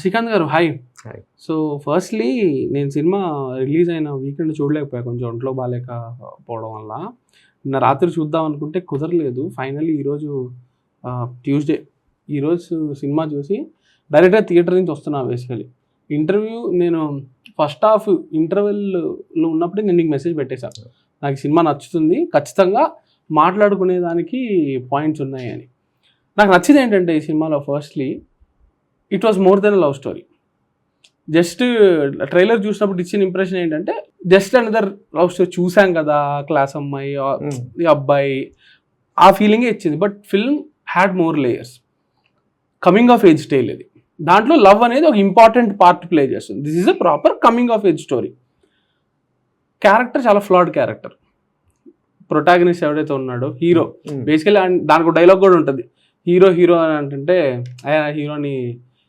శ్రీకాంత్ గారు hi. Hi. So firstly నేను cinema release అయిన వీకెండ్ చూడలేకపోయా, కొంచెం ఒంట్లో బాగాలేకపోవడం వల్ల. నిన్న రాత్రి చూద్దాం అనుకుంటే కుదరలేదు. ఫైనల్లీ ఈరోజు ట్యూస్డే, ఈరోజు సినిమా చూసి డైరెక్ట్గా థియేటర్ నుంచి వస్తున్నా. బేసికలీ ఇంటర్వ్యూ నేను ఫస్ట్ హాఫ్ ఇంటర్వెల్లో ఉన్నప్పుడే నేను నీకు మెసేజ్ పెట్టేశాను, నాకు సినిమా నచ్చుతుంది, ఖచ్చితంగా మాట్లాడుకునేదానికి పాయింట్స్ ఉన్నాయి అని. నాకు నచ్చింది ఏంటంటే ఈ సినిమాలో firstly it was more than love story. Just trailer చూసినప్పుడు ఇచ్చిన ఇంప్రెషన్ ఏంటంటే జస్ట్ అనదర్ లవ్ స్టోరీ, చూసాం కదా క్లాస్ అమ్మాయి ఈ అబ్బాయి, ఆ ఫీలింగే ఇచ్చింది. But film had more layers. Coming of age style ఇది, దాంట్లో లవ్ అనేది ఒక ఇంపార్టెంట్ పార్ట్ ప్లే చేస్తుంది. This is a proper coming of age story. Character చాలా ఫ్లాడ్ క్యారెక్టర్. ప్రొటాగనిస్ట్ ఎవడైతే ఉన్నాడో హీరో, బేసికలీ దానికి ఒక డైలాగ్ కూడా ఉంటుంది, హీరో హీరో అని అంటుంటే హీరోని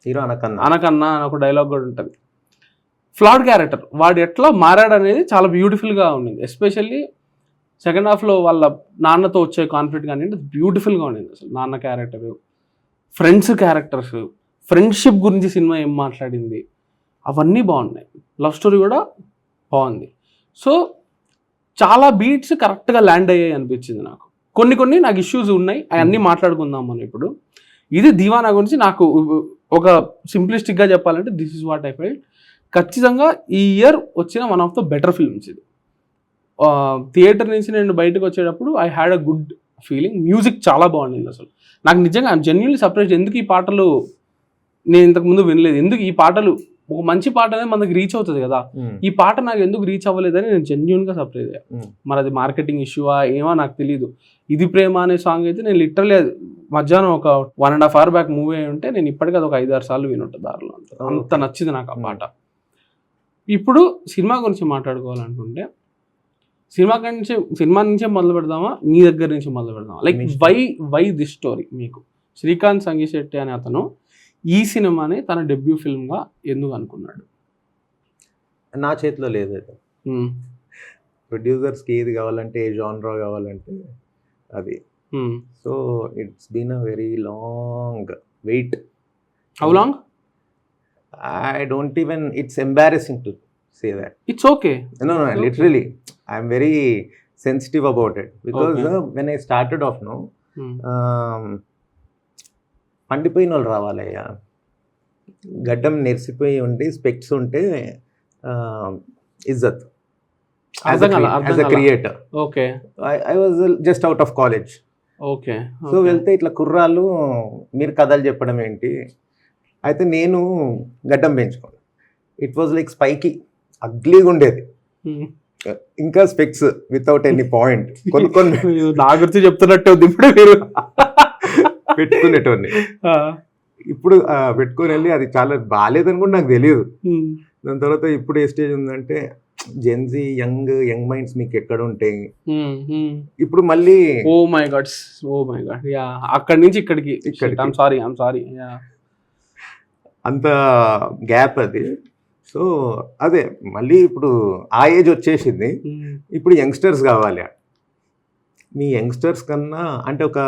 హీరో అనకన్నా అని ఒక డైలాగ్ కూడా ఉంటుంది. ఫ్లాడ్ క్యారెక్టర్, వాడు ఎట్లా మారాడు అనేది చాలా బ్యూటిఫుల్గా ఉండింది. ఎస్పెషల్లీ సెకండ్ హాఫ్లో వాళ్ళ నాన్నతో వచ్చే కాన్ఫ్లిక్ట్ కానీ బ్యూటిఫుల్గా ఉండింది. అసలు నాన్న క్యారెక్టర్, ఫ్రెండ్స్ క్యారెక్టర్స్, ఫ్రెండ్షిప్ గురించి సినిమా ఏం మాట్లాడింది, అవన్నీ బాగున్నాయి. లవ్ స్టోరీ కూడా బాగుంది. సో చాలా బీట్స్ కరెక్ట్గా ల్యాండ్ అయ్యాయి అనిపించింది నాకు. కొన్ని నాకు ఇష్యూస్ ఉన్నాయి, అవన్నీ మాట్లాడుకుందాం మనం ఇప్పుడు. ఇది దీవానా గురించి నాకు ఒక సింప్లిస్టిక్గా చెప్పాలంటే this is what I felt. ఖచ్చితంగా ఈ ఇయర్ వచ్చిన one of the better films ఇది. థియేటర్ నుంచి నేను బయటకు వచ్చేటప్పుడు I had a good feeling. Music చాలా బాగుండింది అసలు. నాకు నిజంగా ఐఎమ్ జెన్యున్లీ సర్ప్రైజ్, ఎందుకు ఈ పాటలు నేను ఇంతకుముందు వినలేదు, ఎందుకు ఈ పాటలు, ఒక మంచి పాట అనేది మనకి రీచ్ అవుతుంది కదా, ఈ పాట నాకు ఎందుకు రీచ్ అవ్వలేదని నేను జెన్యున్గా సర్ప్రైజ్ అయ్యా. మరి అది మార్కెటింగ్ ఇష్యూవా ఏమో నాకు తెలియదు. ఇది ప్రేమ అనే సాంగ్ అయితే నేను లిటరలీ మధ్యాహ్నం ఒక 1.5 hour బ్యాక్ మూవీ అయి ఉంటే నేను ఇప్పటికీ అది ఒక 5-6 సార్లు వినుంటా దారిలో. అంత నచ్చింది నాకు ఆ పాట. ఇప్పుడు సినిమా గురించి మాట్లాడుకోవాలనుకుంటే సినిమా నుంచే మొదలు పెడదామా, మీ దగ్గర నుంచి మొదలు పెడదామా? Like why this story? మీకు శ్రీకాంత్ సంగీశెట్టి అనే అతను ఈ సినిమాని తన డెబ్యూ ఫిల్మ్గా ఎందుకు అనుకున్నాడు? నా చేతిలో లేదు అది. ప్రొడ్యూసర్స్కి ఏది కావాలంటే, ఏ జానరా కావాలంటే అది. So it's been a very long wait. How long? I don't even, it's embarrassing to say that. It's okay. No, literally. I'm very sensitive about it because when I started off, పండిపోయిన వాళ్ళు రావాలయ్యా, గడ్డం నెరిసిపోయి ఉండి specs ఉంటే ఇజ్జత్ as a creator. Okay, I was just out of college. Okay, so వెళ్తే ఇట్లా కుర్రాళ్ళు మీరు కథలు చెప్పడం ఏంటి, అయితే నేను గడ్డం పెంచుకోండి. ఇట్ వాజ్ లైక్ స్పైకీ, అగ్లీగా ఉండేది. ఇంకా స్పెక్స్ వితౌట్ ఎనీ పాయింట్ కొన్ని నా గురించి చెప్తున్నట్టు ఇప్పుడు మీరు పెట్టుకునేటోని. ఇప్పుడు పెట్టుకొని వెళ్ళి అది చాలా బాగాలేదని కూడా నాకు తెలియదు. దాని తర్వాత ఇప్పుడు ఏ స్టేజ్ ఉందంటే జెన్జీ యంగ్ మైండ్స్ మీకు ఎక్కడ ఉంటాయి ఇప్పుడు మళ్ళీ. ఓ మై గాడ్, అక్కడి నుంచి ఇక్కడికి సారీ అంత గ్యాప్ అది. సో అదే మళ్ళీ ఇప్పుడు ఆ ఏజ్ వచ్చేసింది. ఇప్పుడు యంగ్స్టర్స్ కావాలి. మీ యంగ్స్టర్స్ కన్నా అంటే ఒక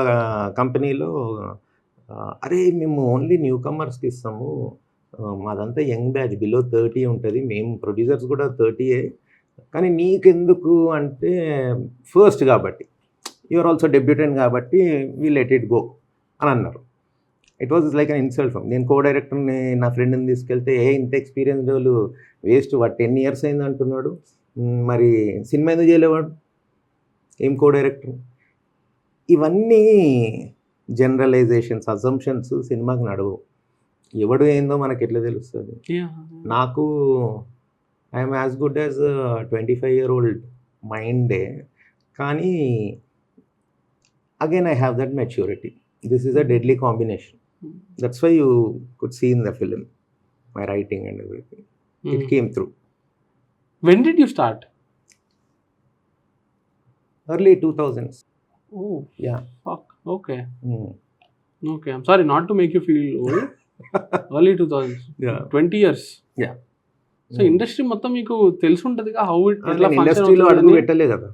కంపెనీలో అరే మేము ఓన్లీ న్యూ కమర్స్కి ఇస్తాము, మాదంతా యంగ్ బ్యాచ్ బిలో 30 ఉంటుంది, మేము ప్రొడ్యూసర్స్ కూడా 30, కానీ నీకెందుకు అంటే ఫస్ట్ కాబట్టి యూఆర్ ఆల్సో డెబ్యూటెంట్ కాబట్టి వీ లెట్ ఇట్ గో అని అన్నారు. It was like an insult. నేను కో డైరెక్టర్ని నా ఫ్రెండ్ని తీసుకెళ్తే ఇంత ఎక్స్పీరియన్స్ వాళ్ళు వేస్ట్, వాడు 10 years అయింది అంటున్నాడు, మరి సినిమా ఎందుకు చేయలేవాడు, ఏం కో డైరెక్టర్. ఇవన్నీ జనరలైజేషన్స్, అజంప్షన్స్ సినిమాకి నడవు. ఎవడు ఏందో మనకి ఎట్లా తెలుస్తుంది. నాకు I'm as good as 25-year-old మైండే, కానీ again I have that maturity. This is a deadly combination. That's why you could see in the film my writing and everything. It came through. When did you start? Early 2000s. Oh, yeah. Fuck. Okay. Okay, I'm sorry not to make you feel old. Early 2000s. Yeah. 20 years. Yeah. So industry మొత్తం మీకు తెలిసి ఉంటుందిగా, how it ఎట్లా ఇండస్ట్రీలో అడుగు పెట్టలే కదా.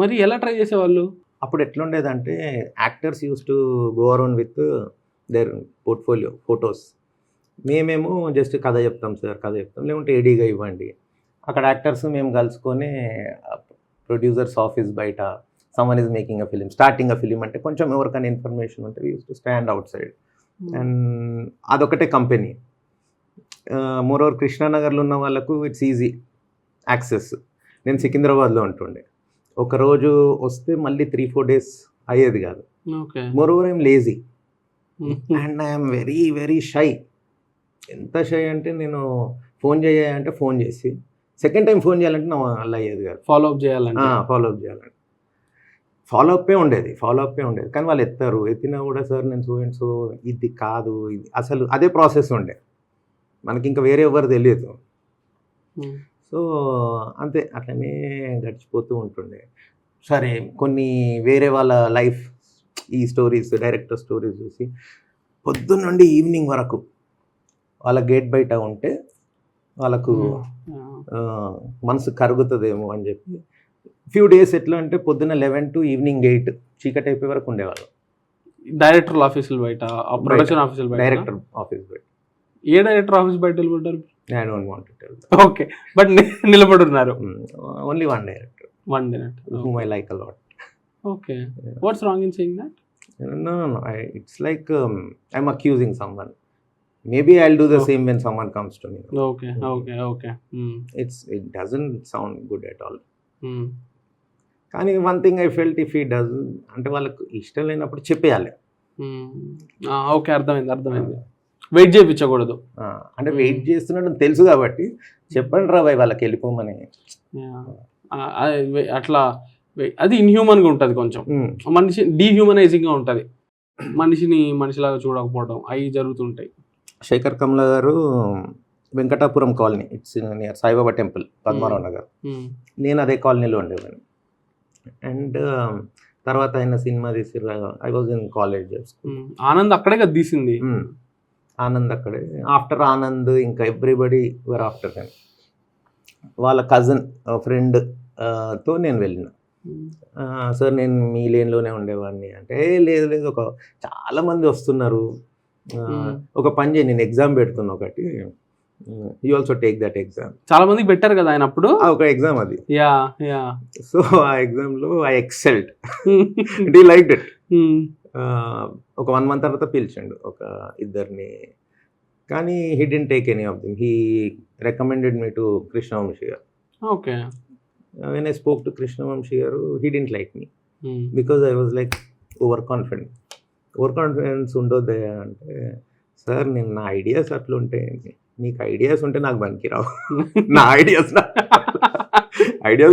మరి ఎలా ట్రై చేసేవాళ్ళు? అప్పుడు ఎట్లుండేదంటే actors use to go around with their portfolio photos. మేమేమో జస్ట్ కథ చెప్తాం సార్, కథ చెప్తాం, లేకుంటే ఏడీగా ఇవ్వండి. అక్కడ యాక్టర్స్ మేము కలుసుకొని ప్రొడ్యూసర్స్ ఆఫీస్ బయట someone is making a film, starting a film అంటే కొంచెం ఎవరికైనా ఇన్ఫర్మేషన్ ఉంటే we use to stand out side. And అదొకటే కంపెనీ. మోరోవర్ కృష్ణానగర్లో ఉన్న వాళ్ళకు ఇట్స్ ఈజీ యాక్సెస్. నేను సికింద్రాబాద్లో ఉంటుండే, ఒకరోజు వస్తే మళ్ళీ 3-4 డేస్ అయ్యేది కాదు. Okay. Moreover I'm lazy and I'm very very shy. ఎంత షై అంటే నేను ఫోన్ చేయాలంటే ఫోన్ చేసి సెకండ్ టైం ఫోన్ చేయాలంటే నా వల్ల అయ్యేది కాదు. ఫాలో అప్ చేయాలంటే ఫాలో అప్పే ఉండేది. కానీ వాళ్ళు ఎత్తినా కూడా సార్ నేను సో అండ్ సో, ఇది కాదు, ఇది అసలు అదే ప్రాసెస్ ఉండే, మనకి ఇంకా వేరే ఎవరు తెలియదు. సో అంతే, అట్లనే గడిచిపోతూ ఉంటుండే. సరే కొన్ని వేరే వాళ్ళ లైఫ్ ఈ స్టోరీస్, డైరెక్టర్ స్టోరీస్ చూసి పొద్దున్న నుండి ఈవినింగ్ వరకు వాళ్ళ గేట్ బయట ఉంటే వాళ్ళకు మనసు కరుగుతుందేమో అని చెప్పి ఫ్యూ డేస్ ఎట్లా అంటే పొద్దున్న 11 to ఈవినింగ్ 8 చీకటి అయిపోయే వరకు ఉండేవాళ్ళు. డైరెక్టర్ ఆఫీసులు బయట, ప్రొడక్షన్ ఆఫీసులు బయట, డైరెక్టర్ ఆఫీస్ బయట. ఏ డైరెక్టర్ ఆఫీస్ బయట నిలబడ్డారు? I don't want to tell. Okay, but నిలబడున్నారు. Only one director, whom I like a lot. Okay. What's wrong in saying that? No. It's like I'm accusing someone. Maybe I'll do the same when someone comes to me. Okay. It doesn't sound good at all. కానీ one thing I felt, if he does అంటే వాళ్ళకు ఇష్టం లేనప్పుడు చెప్పేయాలి. Okay, అర్థమైంది. Wait చేయించకూడదు. అంటే wait చేస్తున్నట్టు తెలుసు కాబట్టి చెప్పండి రా బాయ్ వాళ్ళకి వెళ్ళిపోమని. అట్లా అది ఇన్హ్యూమన్గా ఉంటుంది, కొంచెం మనిషి డీహ్యూమనైజింగ్గా ఉంటుంది, మనిషిని మనిషిలాగా చూడకపోవడం అవి జరుగుతుంటాయి. శేఖర్ కమల గారు Venkatapuram colony, it's near Saibaba temple, Padmarao Nagar. నేను అదే కాలనీలో ఉండేవాడిని. అండ్ తర్వాత ఆయన సినిమా తీసి I was in college. Anand అక్కడే కదా తీసింది. ఆనంద్ అక్కడే. ఆఫ్టర్ ఆనంద్ ఇంకా ఎవ్రీబడి వర్ ఆఫ్టర్ దెన్. వాళ్ళ కజిన్ ఫ్రెండ్ తో నేను వెళ్ళిన. సార్ నేను మీ లేన్లోనే ఉండేవాడిని అంటే, లేదు ఒక చాలా మంది వస్తున్నారు, ఒక పని చేయి, నేను ఎగ్జామ్ పెడుతున్నా ఒకటి, you also take that exam. చాలా మందికి పెట్టారు కదా ఆయన అప్పుడు ఒక ఎగ్జామ్ అది. సో ఆ ఎగ్జామ్లో I excelled. He liked it. ఒక 1 month తర్వాత పిలిచిండు ఒక ఇద్దరిని, కానీ he didn't take any of them. He recommended me to Krishna Vamsi garu. Okay. When I spoke to Krishna Vamsi garu, he didn't like me because I was like over confidence ఉండొద్దే అంటే, sir నేను నా ఐడియాస్ అట్లా ఉంటాయి, నీకు ఐడియాస్ ఉంటే నాకు పనికి రావు. నా ఐడియాస్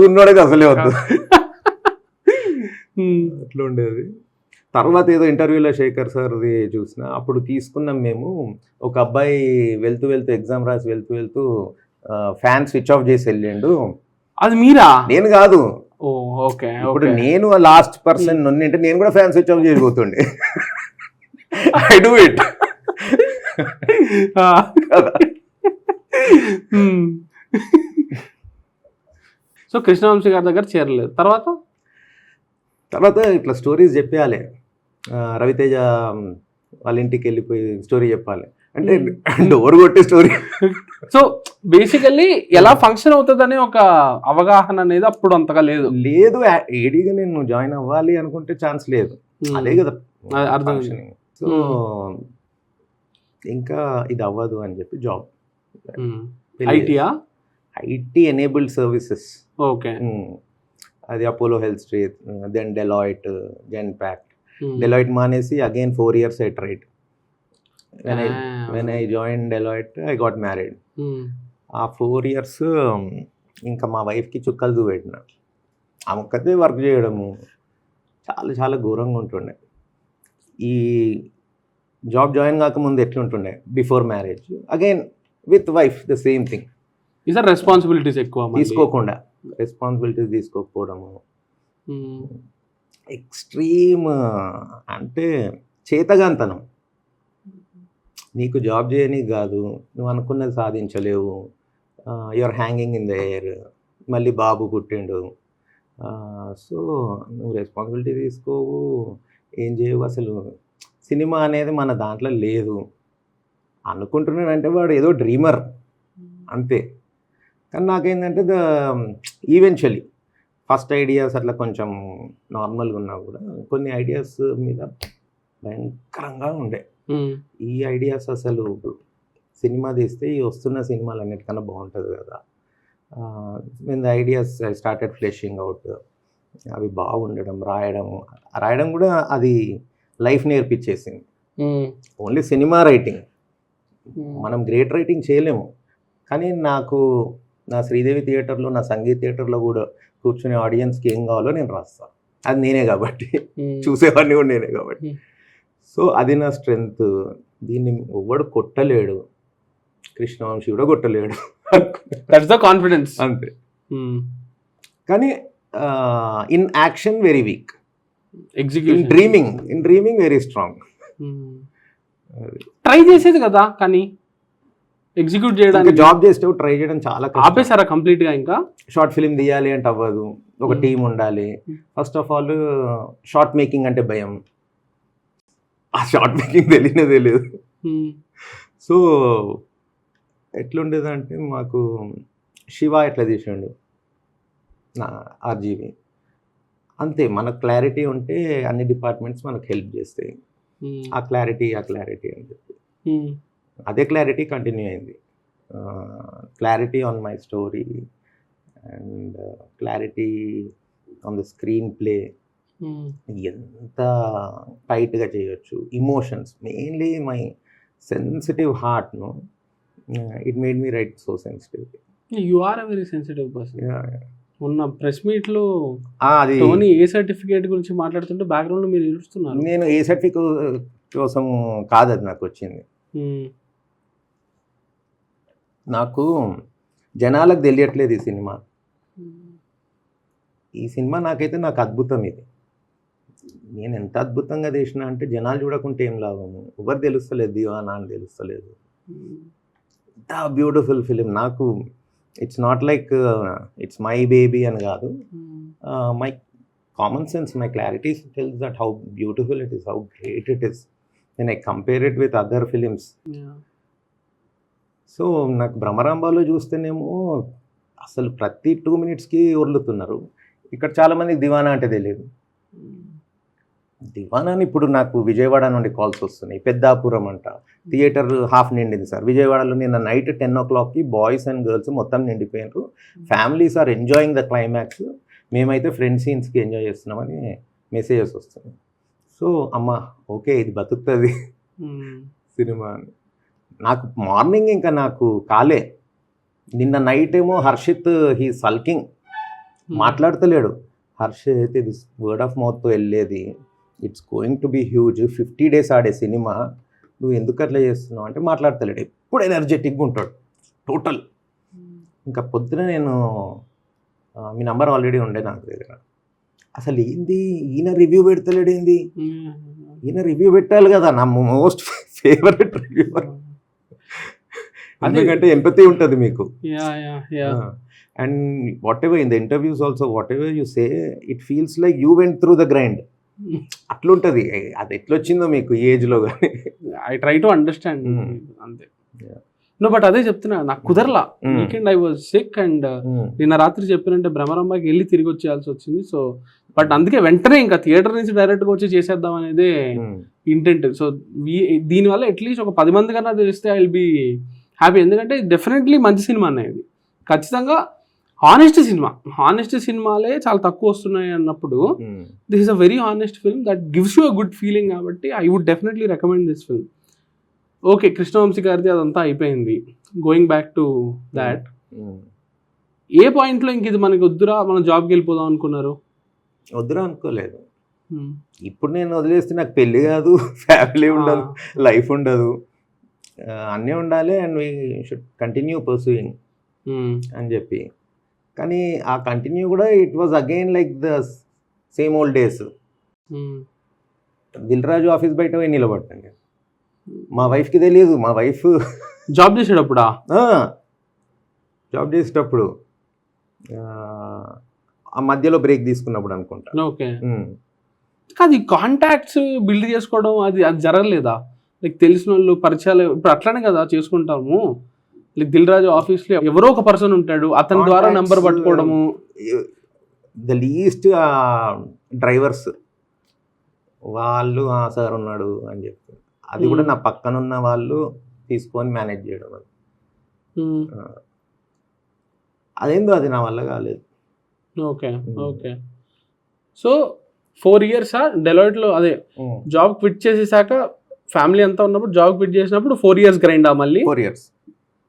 ఉన్నోడే అసలే వద్దు. అట్లా ఉండేది. తర్వాత ఏదో ఇంటర్వ్యూలో శేఖర్ సార్ది చూసిన, అప్పుడు తీసుకున్నాం మేము. ఒక అబ్బాయి వెళ్తూ ఎగ్జామ్ రాసి వెళ్తూ ఫ్యాన్ స్విచ్ ఆఫ్ చేసి వెళ్ళిండు. అది మీరా? నేను కాదు. ఓకే. ఇప్పుడు నేను లాస్ట్ పర్సన్ ఉన్నింటే నేను కూడా ఫ్యాన్ స్విచ్ ఆఫ్ చేసిపోతుండే. I do it. So Krishna Vamsi గారి దగ్గర చేరలేదు. తర్వాత ఇట్లా స్టోరీస్ చెప్పేయాలి. రవితేజ వాళ్ళ ఇంటికి వెళ్ళిపోయి స్టోరీ చెప్పాలి అంటే డోర్ కొట్టే స్టోరీ. సో బేసికల్లీ ఎలా ఫంక్షన్ అవుతుందనే ఒక అవగాహన అనేది అప్పుడు అంతగా లేదు. ఏడీగా నేను జాయిన్ అవ్వాలి అనుకుంటే ఛాన్స్ లేదు. అదే కదా అర్థం. సో ఇంకా ఇది అవ్వదు అని చెప్పి job. IT enabled services. Okay. అది Apollo health street, then Deloitte, Genpact. Deloitte మానేసి again 4 years I tried. When I joined Deloitte, I got married. ఆ 4 years ఇంకా మా వైఫ్కి చుక్కలు చూపెట్టిన. ఆ ఒక్కతే వర్క్ చేయడము చాలా ఘోరంగా ఉంటుండే. ఈ జాబ్ జాయిన్ కాకముందు ఎట్లుంటుండే before marriage, again with wife the same thing. Responsibilities ఎక్కువ తీసుకోకపోవడము, ఎక్స్ట్రీమ్ అంటే చేతగాంతనం. నీకు జాబ్ చేయని కాదు, నువ్వు అనుకున్నది సాధించలేవు, you're hanging in the air. మళ్ళీ బాబు పుట్టిండు, సో నువ్వు రెస్పాన్సిబిలిటీ తీసుకోవు, ఏం చేయవు. అసలు సినిమా అనేది మన దాంట్లో లేదు. అనుకుంటున్నాడంటే వాడు ఏదో డ్రీమర్ అంతే. కానీ నాకేంటంటే ఈవెన్చువలీ ఫస్ట్ ఐడియాస్ అట్లా కొంచెం నార్మల్గా ఉన్నా కూడా కొన్ని ఐడియాస్ మీద భయంకరంగా ఉండే. ఈ ఐడియాస్ అసలు సినిమా తీస్తే ఈ వస్తున్న సినిమాలు అన్నిటికన్నా బాగుంటుంది కదా. Mean the ideas I started fleshing out. అవి బాగుండడం, రాయడం కూడా అది లైఫ్ నేర్పించేసింది. ఓన్లీ సినిమా రైటింగ్ మనం గ్రేట్ రైటింగ్ చేయలేము, కానీ నాకు నా శ్రీదేవి థియేటర్లో, నా సంగీత్ థియేటర్లో కూడా కూర్చునే ఆడియన్స్కి ఏం కావాలో నేను రాస్తాను. అది నేనే కాబట్టి, చూసేవాడిని కూడా నేనే కాబట్టి. సో అది నా స్ట్రెంగ్త్. దీన్ని ఎవ్వడు కొట్టలేడు, కృష్ణవంశీ కూడా కొట్టలేడు. దట్స్ ద కాన్ఫిడెన్స్ అంతే. కానీ in action very weak, execution in dreaming very strong. Try చేసేది కదా, కానీ ఎగ్జిక్యూట్ చేయడానికి జాబ్ చేస్తే ట్రై చేయడం చాలా ఆపేసారా కంప్లీట్ గా? ఇంకా షార్ట్ ఫిల్మ్ తీయాలి అంటే అవ్వదు, ఒక టీం ఉండాలి. First of all short making అంటే భయం, ఆ షార్ట్ మేకింగ్ తెలియదు. సో ఎట్లుండేదంటే మాకు శివ ఎట్లా తీసాడు నా ఆర్జీవి అంతే. మనకు క్లారిటీ ఉంటే అన్ని డిపార్ట్మెంట్స్ మనకు హెల్ప్ చేస్తాయి. ఆ క్లారిటీ అని చెప్పి అదే క్లారిటీ కంటిన్యూ అయింది. Clarity on my story and clarity on the screenplay. ఎంత టైట్గా చేయొచ్చు, ఇమోషన్స్, మెయిన్లీ మై సెన్సిటివ్ హార్ట్ను, it made me write so sensitive. You are a very sensitive person. మొన్న ప్రెస్ మీట్లో అది టోనీ ఏ సర్టిఫికేట్ గురించి మాట్లాడుతుంటే బ్యాక్గ్రౌండ్లో మీరు ఏడుస్తున్నారు. నేను ఏ సర్టిఫికేట్ కోసం కాదు అది నాకు వచ్చింది. నాకు జనాలకు తెలియట్లేదు ఈ సినిమా నాకైతే నాకు అద్భుతం. ఇది నేను ఎంత అద్భుతంగా చేసిన అంటే జనాలు చూడకుంటే ఏం లాభము, ఎవరు తెలుస్తలేదు, దివానా అని తెలుస్తలేదు. ఇంత బ్యూటిఫుల్ ఫిలిం. నాకు it's not like it's my baby అని కాదు, my common sense, my clarity tells that how beautiful it is, how great it is when I compare it with other films. So నాకు భ్రమరాంబాలో చూస్తేనేమో అసలు ప్రతి 2 minutesకి వదులుతున్నారు. ఇక్కడ చాలామందికి దివానా అంటే తెలియదు. దివానాని ఇప్పుడు నాకు విజయవాడ నుండి కాల్స్ వస్తున్నాయి. పెద్దాపురం అంట, థియేటర్ హాఫ్ నిండింది సార్ విజయవాడలో. నిన్న నైట్ 10 o'clockకి బాయ్స్ అండ్ గర్ల్స్ మొత్తం నిండిపోయినారు. Families are enjoying the climax. మేమైతే ఫ్రెండ్ సీన్స్కి ఎంజాయ్ చేస్తున్నామని మెసేజెస్ వస్తున్నాయి. సో అమ్మ ఓకే ఇది బతుకుతుంది సినిమా అని. నాకు మార్నింగ్ ఇంకా నాకు కాలే. నిన్న నైట్ ఏమో హర్షిత్ హీ సల్కింగ్, మాట్లాడతలేడు. హర్షిత్ ఇది వర్డ్ ఆఫ్ మౌత్తో వెళ్ళేది, it's going to be huge, 50 days ఆడే సినిమా, నువ్వు ఎందుకు అట్లా చేస్తున్నావు అంటే మాట్లాడతలేడు. ఎప్పుడు ఎనర్జెటిక్గా ఉంటాడు టోటల్. ఇంకా పొద్దున నేను మీ నంబర్ ఆల్రెడీ ఉండే నాకు దగ్గర. అసలు ఏంది ఈయన రివ్యూ పెడతలేడు, ఏంది ఈయన రివ్యూ పెట్టాలి కదా, నా మోస్ట్ ఫేవరెట్ రివ్యూవర్. ఎందుకంటే ఎంపతి ఉంటుంది మీకు. And whatever in the interviews also, whatever you say it feels like you went through the grind. అట్లుంటుంది. అది ఎట్లొచ్చిందో మీకు ఈ ఏజ్లో కానీ. ఐ ట్రై టు అండర్స్టాండ్ అంతే. నో బట్ అదే చెప్తున్నా, నాకు కుదరలా. Weekend I was sick and నిన్న రాత్రి చెప్పినంటే భ్రమరాంబాకి వెళ్ళి తిరిగి వచ్చేయాల్సి వచ్చింది. సో బట్ అందుకే వెంటనే ఇంకా థియేటర్ నుంచి డైరెక్ట్గా వచ్చి చేసేద్దాం అనేది ఇంటెంట్. సో దీనివల్ల అట్లీస్ట్ ఒక 10 మంది కన్నా తెలిస్తే ఐ విల్ బీ హ్యాపీ. ఎందుకంటే డెఫినెట్లీ మంచి సినిమా అనేది, ఖచ్చితంగా హానెస్ట్ సినిమాలే చాలా తక్కువ వస్తున్నాయి అన్నప్పుడు this is a very honest film that gives you a good feeling. కాబట్టి I would definitely recommend this film. Okay, Krishna Vamsi గారిది అదంతా అయిపోయింది. గోయింగ్ బ్యాక్ టు దాట్, ఏ పాయింట్లో ఇంక ఇది మనకి వద్దురా మనం జాబ్కి వెళ్ళిపోదాం అనుకున్నారు? వద్దురా అనుకోలేదు. ఇప్పుడు నేను వదిలేస్తే నాకు పెళ్ళి కాదు, ఫ్యామిలీ ఉండదు, లైఫ్ ఉండదు, అన్నీ ఉండాలి. And we should continue pursuing అని చెప్పి. కానీ ఆ కంటిన్యూ కూడా it was again like the same old days. Dil Raju office బయట పోయి నిలబట్టండి. మా వైఫ్కి తెలియదు. మా వైఫ్ జాబ్ చేసేటప్పుడా? జాబ్ చేసేటప్పుడు ఆ మధ్యలో బ్రేక్ తీసుకున్నప్పుడు అనుకుంటా. ఓకే. కాదు, కాంటాక్ట్స్ బిల్డ్ చేసుకోవడం అది జరగలేదా? లైక్ తెలిసిన వాళ్ళు పరిచయాలు ఇప్పుడు అట్లానే కదా చేసుకుంటాము. లైక్ దిల్ రాజు ఆఫీస్లో ఎవరో ఒక పర్సన్ ఉంటాడు, అతని ద్వారా నెంబర్ పట్టుకోవడము. ద లీస్ట్ డ్రైవర్స్ వాళ్ళు సార్ ఉన్నాడు అని చెప్పి, అది కూడా నా పక్కన ఉన్న వాళ్ళు తీసుకొని మేనేజ్ చేయడం. అదేందో అది నా వల్ల కాలేదు. Okay okay. సో 4 years డెలాయిట్లో అదే జాబ్ క్విట్ చేసేసాక ఫ్యామిలీ అంతా ఉన్నప్పుడు జాబ్ క్విట్ చేసినప్పుడు 4 years గ్రైండ్ మళ్ళీ 4 years.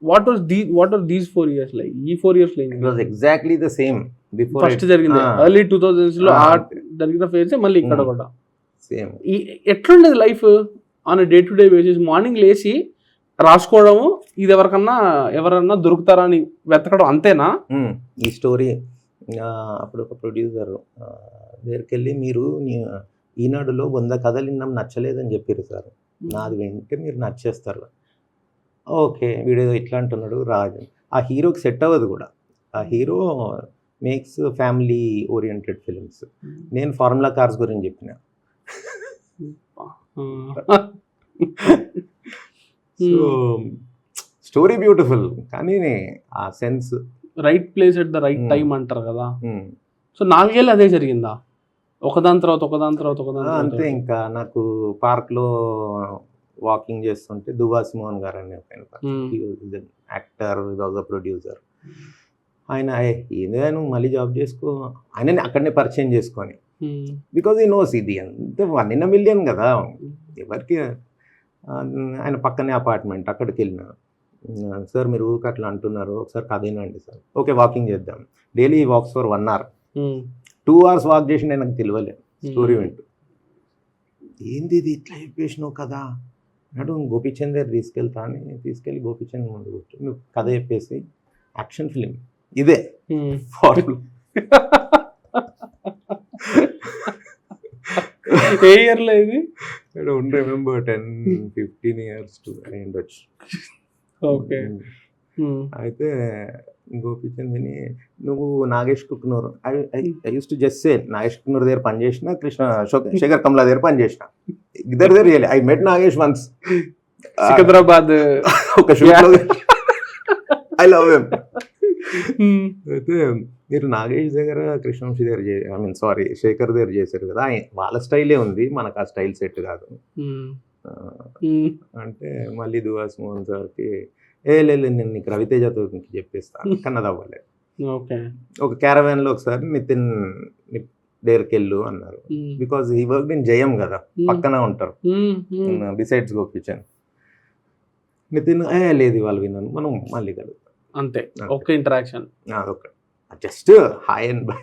What are these 4 years like? ఈ 4 years it was exactly the same before. First జరిగింది ఎర్లీ 2000s లో జరిగిన ఫేజ్ మళ్ళీ ఇక్కడ కూడా సేమ్. ఎట్లుండేది life on day to day basis? Morning లేచి రాసుకోవడము, ఇది ఎవరన్నా దొరుకుతారా అని వెతకడం, అంతేనా? ఈ స్టోరీ అప్పుడు ఒక ప్రొడ్యూసర్ దగ్గరికి వెళ్ళి, మీరు ఈనాడులో 100 కథలు విన్నాం, నచ్చలేదని చెప్పారు సార్, నాది వింటే మీరు నచ్చేస్తారు. ఓకే, వీడు ఇట్లా అంటున్నాడు రాజు. ఆ హీరోకి సెట్ అవ్వదు కూడా. ఆ hero makes family oriented films. నేను ఫార్ములా కార్స్ గురించి చెప్పిన. సో స్టోరీ బ్యూటిఫుల్, కానీ ఆ sense right place at the right time అంటారు కదా. సో 4 ఏళ్ళు అదే జరిగిందా? ఒకదాని తర్వాత అంతే. ఇంకా నాకు పార్క్లో వాకింగ్ చేస్తుంటే దువాసి మోహన్ గారు అని యాక్టర్, వాజ్ అ ప్రొడ్యూసర్. ఆయన ఏదో నువ్వు మళ్ళీ జాబ్ చేసుకో, ఆయన అక్కడనే పరిచయం చేసుకొని, బికాజ్ ఈ నోస్ ఇది అంతే 1 in a million కదా ఎవరికి. ఆయన పక్కనే అపార్ట్మెంట్, అక్కడికి వెళ్ళిన. సార్ మీరు అట్లా అంటున్నారు, ఒకసారి కదేనండి సార్. ఓకే, వాకింగ్ చేద్దాం. Daily walks for 1 hour. 2 hours walk చేసిండే నాకు తెలియలేదు. స్టోరీ వింటూ ఏంది ఇది ఇట్లా చెప్పేసినావు కదా అన్నాడు. గోపీచంద్ దగ్గర తీసుకెళ్తా అని తీసుకెళ్ళి గోపీచంద్ ముందు కూర్చొని, నువ్వు కథ చెప్పేసి యాక్షన్ ఫిలిం ఇదే ఫార్ములా. ఏ ఇయర్లో ఇది? ఐ డోంట్ రిమెంబర్, 10-15 years అయ్యిండొచ్చు. ఓకే. అయితే గోపీచంద్ విని, నువ్వు Nagesh Kukunoor, I use to just say Nagesh Kukunoor దగ్గర పనిచేసిన, శేఖర్ కమలా దగ్గర పనిచేసిన, ఇద్దరు దగ్గర చేయలే. I met Nagesh once Secunderabad ఒక షూట్లో. I love him. అయితే మీరు నాగేష్ దగ్గర, కృష్ణవంశీ దగ్గర శేఖర్ దగ్గర చేశారు కదా, వాళ్ళ స్టైలే ఉంది, మనకు ఆ స్టైల్ సెట్ కాదు అంటే, మళ్ళీ దువాస్ మోహన్ సార్కి లేదు నేను నీకు రవితేజతో చెప్పేస్తాను, కన్నది అవ్వలేదు. ఒక క్యారవాన్లో ఒకసారి నితిన్ దగ్గరికి వెళ్ళు అన్నారు, బికాజ్ హీ వర్క్ ఇన్ జయం కదా, పక్కన ఉంటారు బిసైడ్స్ గోపీచంద్. నితిన్ లేదు వాళ్ళు విన్నాను, మనం మళ్ళీ కలుగుతాం అంతే. ఒక ఇంటరాక్షన్, అదొక just hi and bye.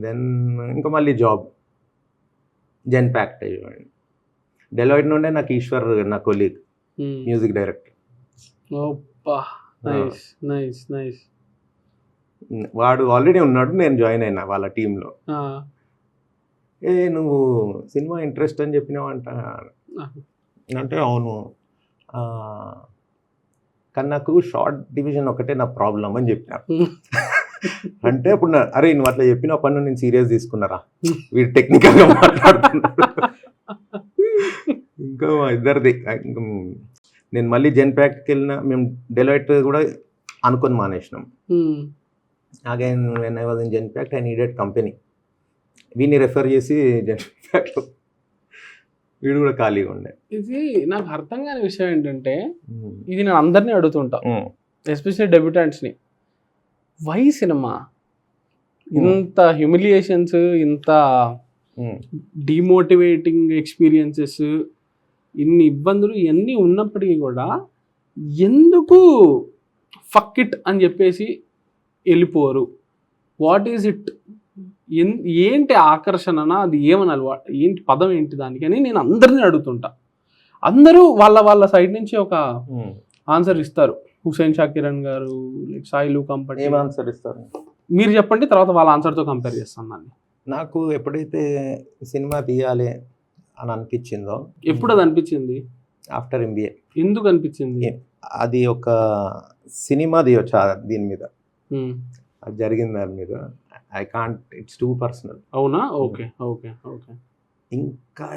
Then ఇంకా మళ్ళీ జాబ్ జెన్ ప్యాక్ట్ అయ్యండి. డెలాయిట్ నుండే నాకు ఈశ్వర్, నా కొలీగ్, మ్యూజిక్ డైరెక్టర్. వాడు ఆల్రెడీ ఉన్నాడు, నేను జాయిన్ అయినా వాళ్ళ టీంలో. నువ్వు సినిమా ఇంట్రెస్ట్ అని చెప్పినావంట అంటే, అవును, కానీ నాకు షార్ట్ డివిజన్ ఒకటే నా ప్రాబ్లం అని చెప్పిన. అంటే అప్పుడు అరే నువ్వు అట్లా చెప్పినప్పటి నుండి నేను సీరియస్ తీసుకున్నారా, వీడు టెక్నికల్గా మాట్లాడుతున్నాడు. ఇంకా ఇద్దరిది. నేను మళ్ళీ జెన్ ప్యాక్కి వెళ్ళిన, మేము డెలాయిట్ కూడా అనుకొని మానేసినాం. Again when I was in Genpact I needed company, వీడిని రెఫర్ చేసి జెన్ ప్యాక్ట్లో వీడు కూడా ఖాళీగా ఉండే. ఇది నాకు అర్థం కాని విషయం ఏంటంటే, ఇది నేను అందరినీ అడుగుతుంటా, ఎస్పెషల్లీ డెబ్యూటెంట్స్ని, వై సినిమా ఇంత హ్యూమిలియేషన్స్, ఇంత డిమోటివేటింగ్ ఎక్స్పీరియన్సెస్, ఇన్ని ఇబ్బందులు ఇవన్నీ ఉన్నప్పటికీ కూడా ఎందుకు ఫక్ ఇట్ అని చెప్పేసి వెళ్ళిపోరు? What is it? ఏంటి ఆకర్షణనా? అది ఏమనాలి? ఏంటి పదం ఏంటి దానికి అని నేను అందరినీ అడుగుతుంటా. అందరూ వాళ్ళ సైడ్ నుంచి ఒక ఆన్సర్ ఇస్తారు. హుసేన్ షాకిరన్ గారు, లైక్ సాయిలు కంపెనీ ఏం ఆన్సర్ ఇస్తారు మీరు చెప్పండి, తర్వాత వాళ్ళ ఆన్సర్తో కంపేర్ చేస్తాను దాన్ని. నాకు ఎప్పుడైతే సినిమా తీయాలి అని అనిపించిందో. ఎప్పుడు అది అనిపించింది? After MBA. ఎందుకు అనిపించింది? అది ఒక సినిమా తీయొచ్చు దీని మీద, అది జరిగిన దాని మీద. I can't, it's too personal. అవునా? Okay okay okay. ఇంకా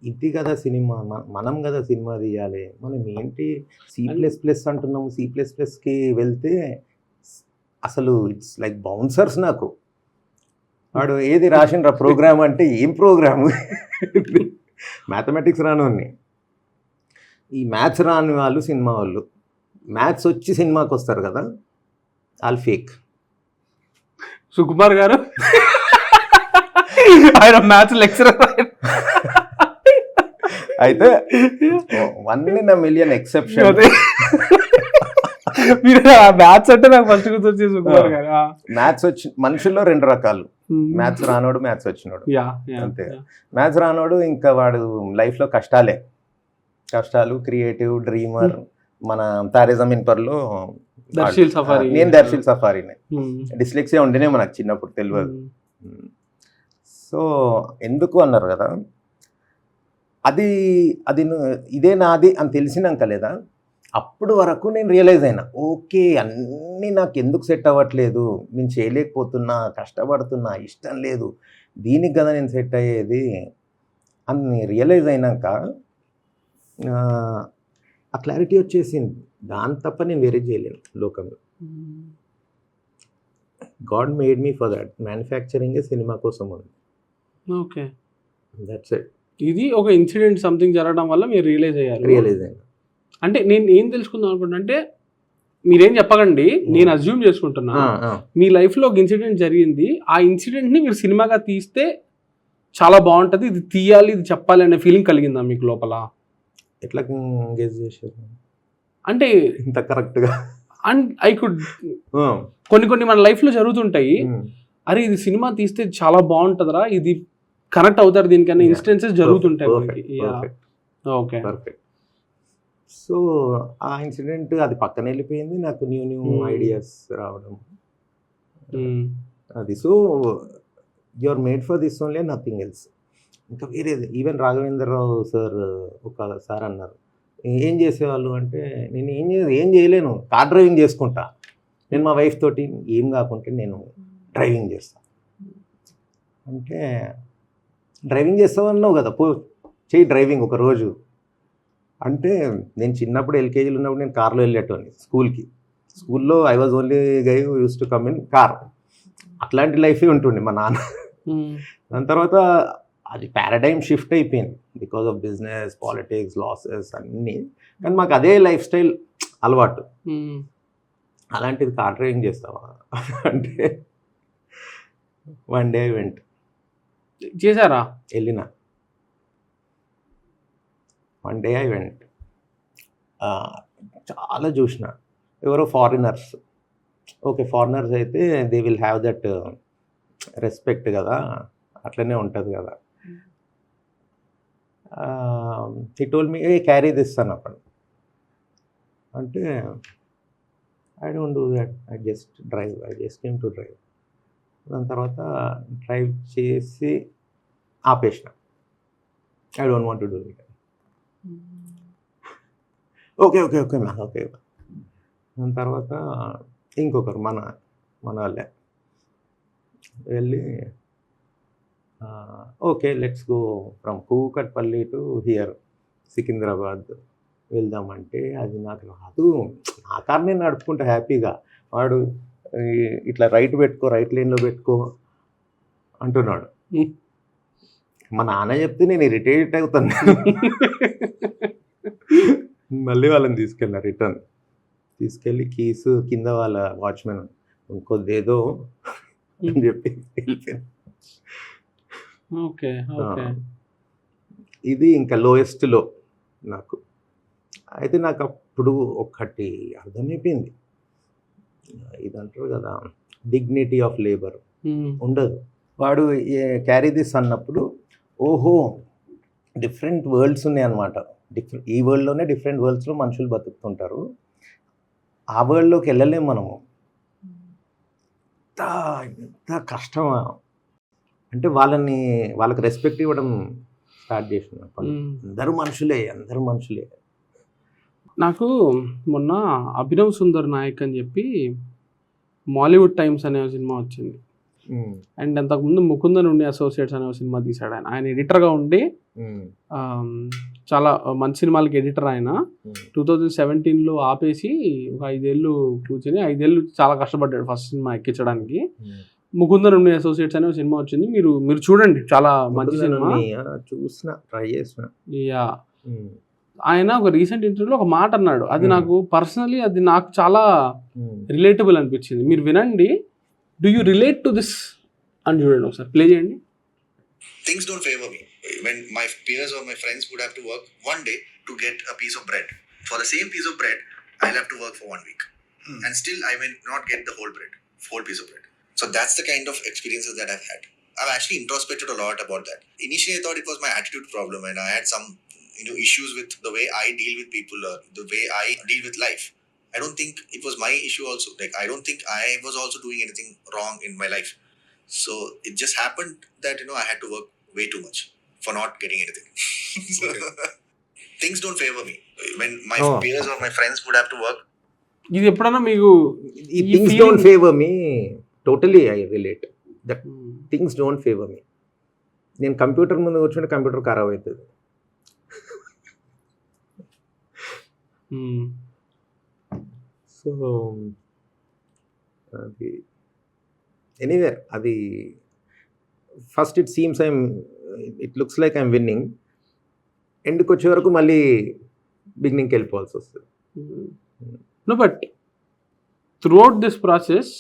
ఇది కదా సినిమా, మనం కదా సినిమా తీయాలి, మనం ఏంటి C++ అంటున్నాము, C++కి వెళ్తే అసలు ఇట్స్ లైక్ బౌన్సర్స్. నాకు వాడు ఏది రాసిండ్రా ప్రోగ్రామ్ అంటే ఏం ప్రోగ్రాము, మ్యాథమెటిక్స్ రానోన్ని. ఈ మ్యాథ్స్ రాని వాళ్ళు సినిమా వాళ్ళు, మ్యాథ్స్ వచ్చి సినిమాకి వస్తారు కదా, వాళ్ళు ఫేక్. సుకుమార్ గారు ఆయన మ్యాథ్స్ లెక్చరర్. అయితే 1 in a million ఎక్సెప్షన్. మీరు మ్యాథ్స్ అంటే నాకు ఫస్ట్ గుర్తొచ్చి సుకుమార్ గారు. మ్యాథ్స్ వచ్చి మనుషుల్లో 2 రకాలు, మ్యాథ్స్ రానోడు, మ్యాథ్స్ వచ్చినోడు. అంతే. మ్యాథ్స్ రానోడు ఇంకా వాడు లైఫ్లో కష్టాలు, క్రియేటివ్, డ్రీమర్. మన తారే జమీన్ పర్లో నేను దర్శిల్ సఫారీనే. డిస్లెక్సియా ఉండేనే మనకు చిన్నప్పుడు తెలియదు. సో ఎందుకు అన్నారు కదా, అది ఇదే నాది అని తెలిసినాక లేదా అప్పుడు వరకు నేను రియలైజ్ అయినా, ఓకే అన్నీ నాకు ఎందుకు సెట్ అవ్వట్లేదు, నేను చేయలేకపోతున్నా, కష్టపడుతున్నా, ఇష్టం లేదు, దీనికి కదా నేను సెట్ అయ్యేది అని రియలైజ్ అయినాక ఆ క్లారిటీ వచ్చేసింది. దాని తప్ప నేను వేరే చేయలేను లోకంలో. God made me for that. మ్యానుఫ్యాక్చరింగే సినిమా కోసం ఉంది. Okay, that's it. ఇది ఒక ఇన్సిడెంట్ సంథింగ్ జరగడం వల్ల మీరు రియలైజ్ అయినా. అంటే నేను ఏం తెలుసుకుందాం అనుకుంటా అంటే, మీరేం చెప్పకండి, నేను అజ్యూమ్ చేసుకుంటున్నా మీ లైఫ్లో ఒక ఇన్సిడెంట్ జరిగింది, ఆ ఇన్సిడెంట్ని మీరు సినిమాగా తీస్తే చాలా బాగుంటుంది, ఇది తీయాలి, ఇది చెప్పాలి అనే ఫీలింగ్ కలిగిందా మీకు లోపల? ఎట్లా గెస్ చేశారు అంటే ఇంత కరెక్ట్గా? అండ్ ఐ కుడ్ కొన్ని మన లైఫ్లో జరుగుతుంటాయి, అరే ఇది సినిమా తీస్తే చాలా బాగుంటుందిరా, ఇది కనెక్ట్ అవుతారు దీనికన్నా ఇన్స్టెన్సెస్ జరుగుతుంటాయి. Okay, perfect. సో ఆ ఇన్సిడెంట్ అది పక్కన వెళ్ళిపోయింది, నాకు న్యూ ఐడియాస్ రావడం అది. So you are made for this only, nothing else. ఇంకా వేరేది. ఈవెన్ రాఘవేంద్రరావు సార్ ఒకసారి అన్నారు, ఏం చేసేవాళ్ళు అంటే, నేను ఏం చేయలేను, కార్ డ్రైవింగ్ చేసుకుంటా, నేను మా వైఫ్ తోటి ఏం కాకుంటే నేను డ్రైవింగ్ చేస్తాను అంటే, డ్రైవింగ్ చేస్తామన్నావు కదా, చేయి డ్రైవింగ్ ఒక రోజు అంటే. నేను చిన్నప్పుడు ఎల్కేజీలో ఉన్నప్పుడు నేను కార్లో వెళ్ళేటోని స్కూల్లో I was only guy who use to come in car. అట్లాంటి లైఫే ఉంటుండే మా నాన్న. దాని తర్వాత అది పారాడైమ్ షిఫ్ట్ అయిపోయింది because of business, politics, losses అన్నీ. కానీ మాకు అదే లైఫ్ స్టైల్ అలవాటు. అలాంటిది కార్ డ్రైవింగ్ చేస్తావా అంటే, వన్ డే ఈవెంట్ చేశారా? వెళ్ళిన వన్ డే ఈవెంట్ చాలా చూసిన. ఎవరో ఫారినర్స్, ఓకే ఫారినర్స్ అయితే they will have that respect కదా, అట్లనే ఉంటుంది కదా. He told me, carry this అన్నప్పుడు అంటే, I don't do that, I just came to drive. దాని తర్వాత డ్రైవ్ చేసి ఆపేసిన, I don't want to do it. Okay ma'am, okay. దాని తర్వాత ఇంకొకరు మన వాళ్ళే వెళ్ళి, okay let's go from Kukatpally to hear Secunderabad వెళ్దామంటే, అది నాకు రాదు. నా కార్ నేను నడుపుకుంటా హ్యాపీగా, వాడు ఇట్లా రైట్ లేన్లో పెట్టుకో అంటున్నాడు. మా నాన్న చెప్తే నేను ఇరిటేట్ అవుతాను. మళ్ళీ వాళ్ళని రిటర్న్ తీసుకెళ్ళి కీస్ కింద వాళ్ళ వాచ్మెన్ ఇంకొద్దేదో అని చెప్పి వెళ్ళిపోయాను. ఇది ఇంకా లోయెస్ట్లో నాకు. అయితే నాకు అప్పుడు ఒకటి అర్థమైపోయింది, ఇది అంటారు కదా డిగ్నిటీ ఆఫ్ లేబర్ ఉండదు. వాడు క్యారీ దిస్ అన్నప్పుడు, ఓహో డిఫరెంట్ వరల్డ్స్ ఉన్నాయి అన్నమాట. ఈ వరల్డ్లోనే డిఫరెంట్ వరల్డ్స్లో మనుషులు బతుకుతుంటారు, ఆ వరల్డ్లోకి వెళ్ళలేము మనము. ఎంత కష్టమా అంటే, వాళ్ళకి రెస్పెక్ట్ ఇవ్వడం స్టార్ట్ చేసిన. అందరూ మనుషులే. నాకు మొన్న అభినవ్ సుందర్ నాయక్ అని చెప్పి మాలీవుడ్ టైమ్స్ అనే సినిమా వచ్చింది. అండ్ అంతకుముందు ముకుందన్ ఉండి అసోసియేట్స్ అనే సినిమా తీశాడు. ఆయన ఎడిటర్గా ఉండి చాలా మంచి సినిమాలకి ఎడిటర్. ఆయన 2017లో ఆపేసి ఒక 5 ఏళ్ళు కూర్చొని 5 ఏళ్ళు చాలా కష్టపడ్డాడు ఫస్ట్ సినిమా ఎక్కించడానికి. ముకుందన్ ఉండి అసోసియేట్స్ అనే సినిమా వచ్చింది, మీరు చూడండి, చాలా మంచి సినిమా. యా, ఆయన ఒక రీసెంట్ ఇంటర్వ్యూలో ఒక మాట అన్నాడు, అది నాకు పర్సనలీ అది నాకు చాలా రిలేటబుల్ అనిపించింది. మీరు వినండి. Do you relate to this అని చూడండి, ఒకసారి ప్లే చేయండి. Things don't favor me. When my peers or my friends would have to work one day to get a piece of bread, for the same piece of bread, I'll have to work for 1 week. And still I will not get the whole piece of bread. So that's the kind of experiences that I've had. I've actually introspected a lot about that. Initially I thought it was my attitude problem and I had some issues with the way I deal with people or the way I deal with life. I don't think it was my issue also. Like, I don't think I was also doing anything wrong in my life. So it just happened that, I had to work way too much for not getting anything. So, things don't favor me. When my peers or my friends would have to work. ఇది ఎప్పుడన్నా మీకు things don't favour me, totally I relate that. Things don't favour me. నేను computer ముందు కూర్చుంటే computer ఖరాబ్ అవుతుంది. So అది anywhere, అది first it seems it looks like I'm winning, ఎండ్కి వచ్చే వరకు మళ్ళీ బిగినింగ్కి వెళ్ళిపోవాల్సి వస్తుంది. No, but throughout this process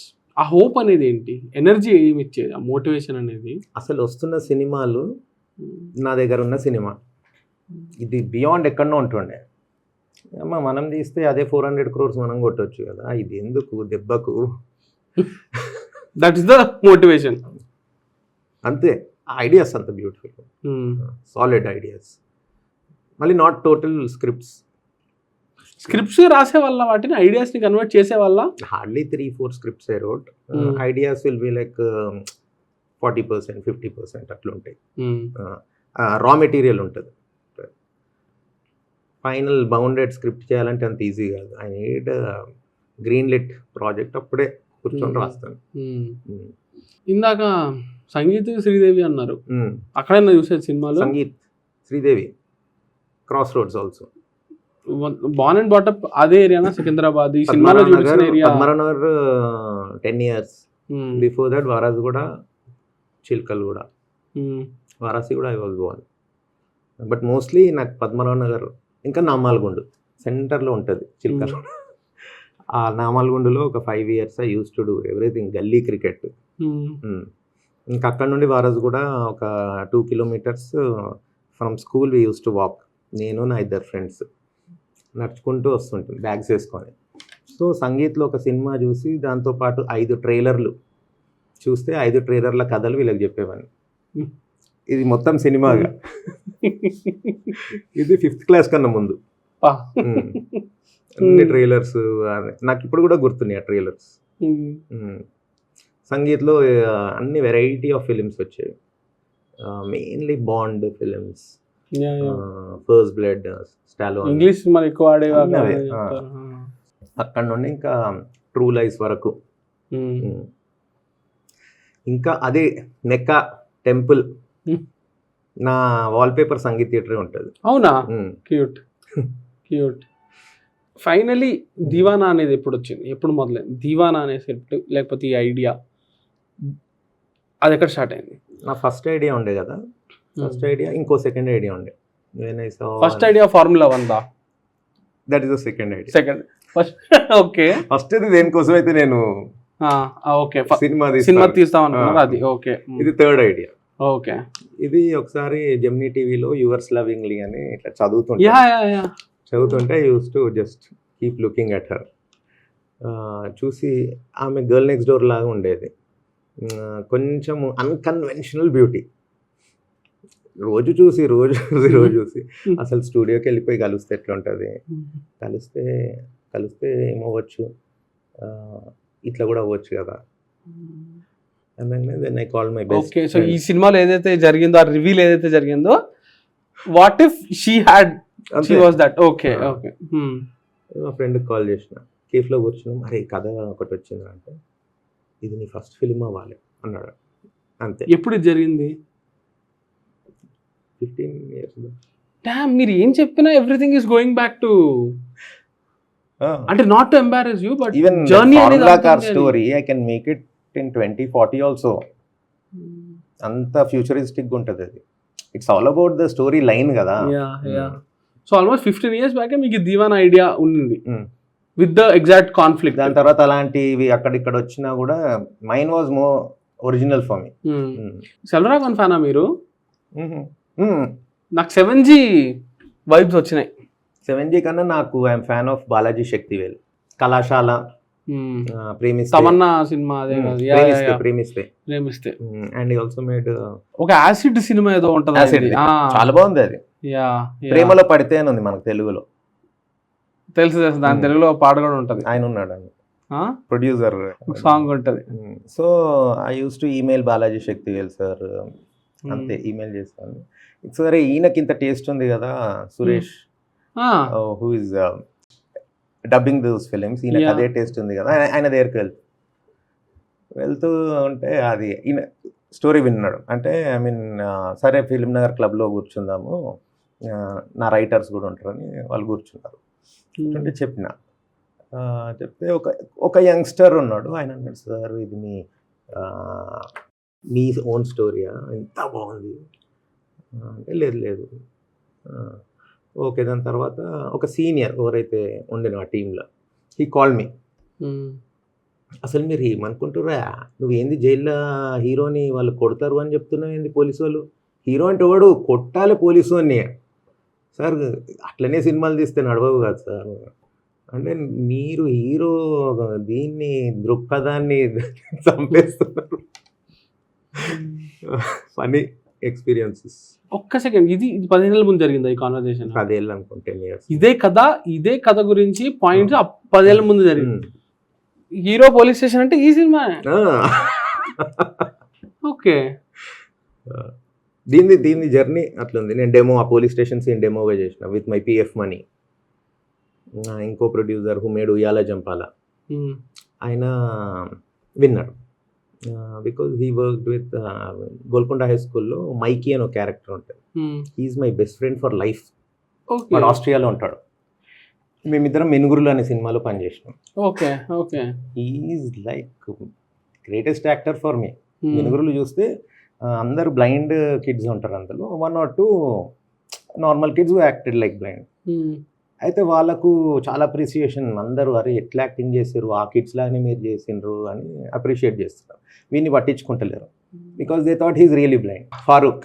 ఆ హోప్ అనేది ఏంటి, ఎనర్జీ ఏమి ఇచ్చేది, ఆ మోటివేషన్ అనేది? అసలు వస్తున్న సినిమాలు, నా దగ్గర ఉన్న సినిమా ఇది బియాండ్ ఎక్కడో ఉంటుండే. అమ్మ మనం తీస్తే అదే 400 crores మనం కొట్టవచ్చు కదా, ఇది ఎందుకు దెబ్బకు. That is the motivation. అంతే. ఐడియాస్ అంత బ్యూటిఫుల్, సాలిడ్ ఐడియాస్. మళ్ళీ నాట్ టోటల్ స్క్రిప్ట్స్ రాసే వల్ల వాటిని ఐడియాస్ని కన్వర్ట్ చేసే వల్ల hardly 3-4 scripts I wrote. Ideas will be like 40%, 50% అట్లా ఉంటాయి. రా మెటీరియల్ ఉంటుంది. ఫైనల్ బౌండెడ్ స్క్రిప్ట్ చేయాలంటే అంత ఈజీ కాదు. I need green lit project, అప్పుడే కూర్చొని రాస్తాను. ఇందాక సంగీత్ శ్రీదేవి అన్నారు, అక్కడైనా చూసేది సినిమాలో? Sangeet Sridevi, cross roads also. Born and బాటప్ అదే ఏరియానా, సికింద్రాబాద్? ఈ సినిమాలో చూపించిన area Padmanabhanagar 10 years. Before that వారాసి కూడా, చిల్కల్ కూడా, వారాసి కూడా I was Born. But mostly నాకు పద్మనాభనగర్, ఇంకా నామాల్గుండు సెంటర్లో ఉంటుంది చిల్కల్. ఆ నామాల్గుండులో ఒక 5 years I use to do everything, గల్లీ క్రికెట్. ఇంకా అక్కడ నుండి వారాస్ కూడా ఒక 2 kilometers from school we use to walk. నేను నా 2 friends నడుచుకుంటూ వస్తుంటాం బ్యాగ్స్ వేసుకొని. సో సంగీత్లో ఒక సినిమా చూసి దాంతోపాటు 5 ట్రైలర్లు చూస్తే 5 ట్రైలర్ల కథలు వీళ్ళకి చెప్పేవాడిని. ఇది మొత్తం సినిమాగా. ఇది 5th class కన్నా ముందు అన్ని ట్రైలర్స్ నాకు ఇప్పుడు కూడా గుర్తున్నాయి ఆ ట్రైలర్స్. సంగీత్లో అన్ని వెరైటీ ఆఫ్ ఫిలిమ్స్ వచ్చేవి, mainly bond films, first blood, Stallone, English మరి ఎక్కువ ఆడేవాళ్ళు. అక్కడ నుండి ఇంకా ట్రూ లైఫ్ వరకు. ఇంకా అదే నెక్కా టెంపుల్ నా వాల్పేపర్ సంగీత్ థియేటర్ ఉంటుంది. అవునా? Cute cute. ఫైనలీ దీవానా అనేది ఎప్పుడు వచ్చింది, ఎప్పుడు మొదలైంది దీవానా అనే సెట్, లేకపోతే ఈ ఐడియా అది ఎక్కడ స్టార్ట్ అయింది? నా ఫస్ట్ ఐడియా ఉండే కదా, ఫస్ట్ ఐడియా, ఇంకో సెకండ్ ఐడియా ఉండే. First idea formula 1 that is the second idea. Second first okay. First ఇది దేనికోసం అయితే నేను ఓకే సినిమా తీస్తాం అనుకున్నారు, అది ఓకే. ఇది థర్డ్ ఐడియా. ఓకే. ఇది ఒకసారి జెమినీ టీవీలో యువర్స్ లవింగ్లీ అని ఇట్లా చదువుతుంటే use to just keep looking at her. చూసి ఆమె గర్ల్ నెక్స్ట్ డోర్ లాగా ఉండేది, కొంచెం అన్కన్వెన్షనల్ బ్యూటీ. రోజు చూసి అసలు స్టూడియోకి వెళ్ళిపోయి కలిస్తే ఎట్లా ఉంటుంది, కలిస్తే ఏమవ్వచ్చు, ఇట్లా కూడా అవ్వచ్చు కదా. Then I call my best. Okay, so ఈ సినిమాలో ఏదైతే జరిగిందో, ఆ రివీల్ ఏదైతే జరిగిందో, what if she was that? Okay okay. మా ఫ్రెండ్కి కాల్ చేసిన, కేఫ్లో కూర్చున్నాం, అరే కథ ఒకటి వచ్చింది అంటే, ఇది నీ ఫస్ట్ ఫిలిం అవ్వాలి, అన్నాడు. అంతే. ఎప్పుడు ఇది జరిగింది? 15 years. డామ్, మీరు ఏం చెప్పినా everything is going back to, అంటే not to embarrass you but even journey formula car story I can make it in 2040 also. అంత ఫ్యూచరిస్టిక్ ఉంటుంది అది. It's all about the storyline కదా. సో ఆల్మోస్ట్ 15 years బ్యాకే మీకు దీవాన్ idea ఉంది with the exact conflict. దాని తర్వాత అలాంటివి అక్కడిక్కడ వచ్చినా కూడా mine was more original for me. Selvaraghavan ఫ్యానా మీరు? నాకు 7G వైబ్స్ వచ్చినాయి. 7G కన్నా నాకు I'm fan of Balaji Sakthivel. కళాశాల, ప్రేమిస్తే, తమన్నా సినిమా అదే కదా, ప్రేమిస్తే అండ్ హి ఆల్సో మేడ్ ఒక యాసిడ్ సినిమా ఏదో ఉంటుంది, చాలా బాగుంది అది. ప్రేమలో పడితే అని ఉంది మనకు తెలుగులో. తెలుసు దాని తెలుగులో పాట కూడా ఉంటది. ఆయన ఉన్నాడు ప్రొడ్యూసర్, సాంగ్ ఉంటది. So I use to email Balaji Sakthivel sir, అంతే ఈమెయిల్ చేస్తాను. సరే ఈయనకి ఇంత టేస్ట్ ఉంది కదా Suresh, who is dubbing those films, ఈయనకి అదే టేస్ట్ ఉంది కదా, ఆయన దగ్గరికి వెళ్తూ ఉంటే అది ఈయన స్టోరీ విన్నాడు. అంటే ఐ మీన్ సరే ఫిలిం నగర్ క్లబ్లో కూర్చుందాము, నా రైటర్స్ కూడా ఉంటారని వాళ్ళు కూర్చున్నారు. అంటే చెప్తే ఒక యంగ్స్టర్ ఉన్నాడు. ఆయన అన్నాడు, సార్ ఇది మీ ఓన్ స్టోరీయా, ఎంత బాగుంది అంటే, లేదు ఓకే. దాని తర్వాత ఒక సీనియర్ ఎవరైతే ఉండిన ఆ టీంలో, హీ కాల్ మీ, అసలు మీరు ఏమనుకుంటురా, నువ్వేంది జైల్లో హీరోని వాళ్ళు కొడతారు అని చెప్తున్నావు ఏంది, పోలీసు వాళ్ళు, హీరో అంటే వాడు కొట్టాలి పోలీసు అని. సార్ అట్లనే సినిమాలు తీస్తే నడవవు కదా సార్ అంటే, మీరు హీరో దీన్ని దృక్పథాన్ని చంపేస్తున్నారు. Funny experiences. ఒక్క సెకండ్, ఇది 10 ఏళ్ళ ముందు జరిగింది ఈ కాన్వర్సేషన్? 10 ఏళ్ళు అనుకుంటే. ఇదే కథ గురించి పాయింట్స్ 10 ఏళ్ళ ముందు జరిగింది. హీరో పోలీస్ స్టేషన్ అంటే ఈ సినిమా. ఓకే, దీని జర్నీ అట్లుంది. నేను ఆ పోలీస్ స్టేషన్ సీన్ డెమోగా చేసిన విత్ మై పిఎఫ్ మనీ. ఇంకో ప్రొడ్యూసర్ హుమేడ్ ఉయ్యాల జంపాల, ఆయన విన్నాడు. Because he worked with Golconda high స్కూల్లో మైకీ అని ఒక క్యారెక్టర్ ఉంటుంది. He is my best friend for life. వాడు ఆస్ట్రియాలో ఉంటాడు. మేమిద్దరం మెనుగురులు అనే సినిమాలో పనిచేసినాం. Okay okay. He is like greatest actor for me. Minugurulu చూస్తే అందరు బ్లైండ్ కిడ్స్ ఉంటారు, అందులో 1 or 2 normal kids acted like blind. అయితే వాళ్ళకు చాలా అప్రిసియేషన్, అందరూ అరే ఎట్లా యాక్టింగ్ చేసారు, ఆ కిడ్స్ లాగానే మీరు చేసిండ్రు అని అప్రిషియేట్ చేస్తున్నారు. వీడిని పట్టించుకుంటలేరు because they thought he's really blind. Farooq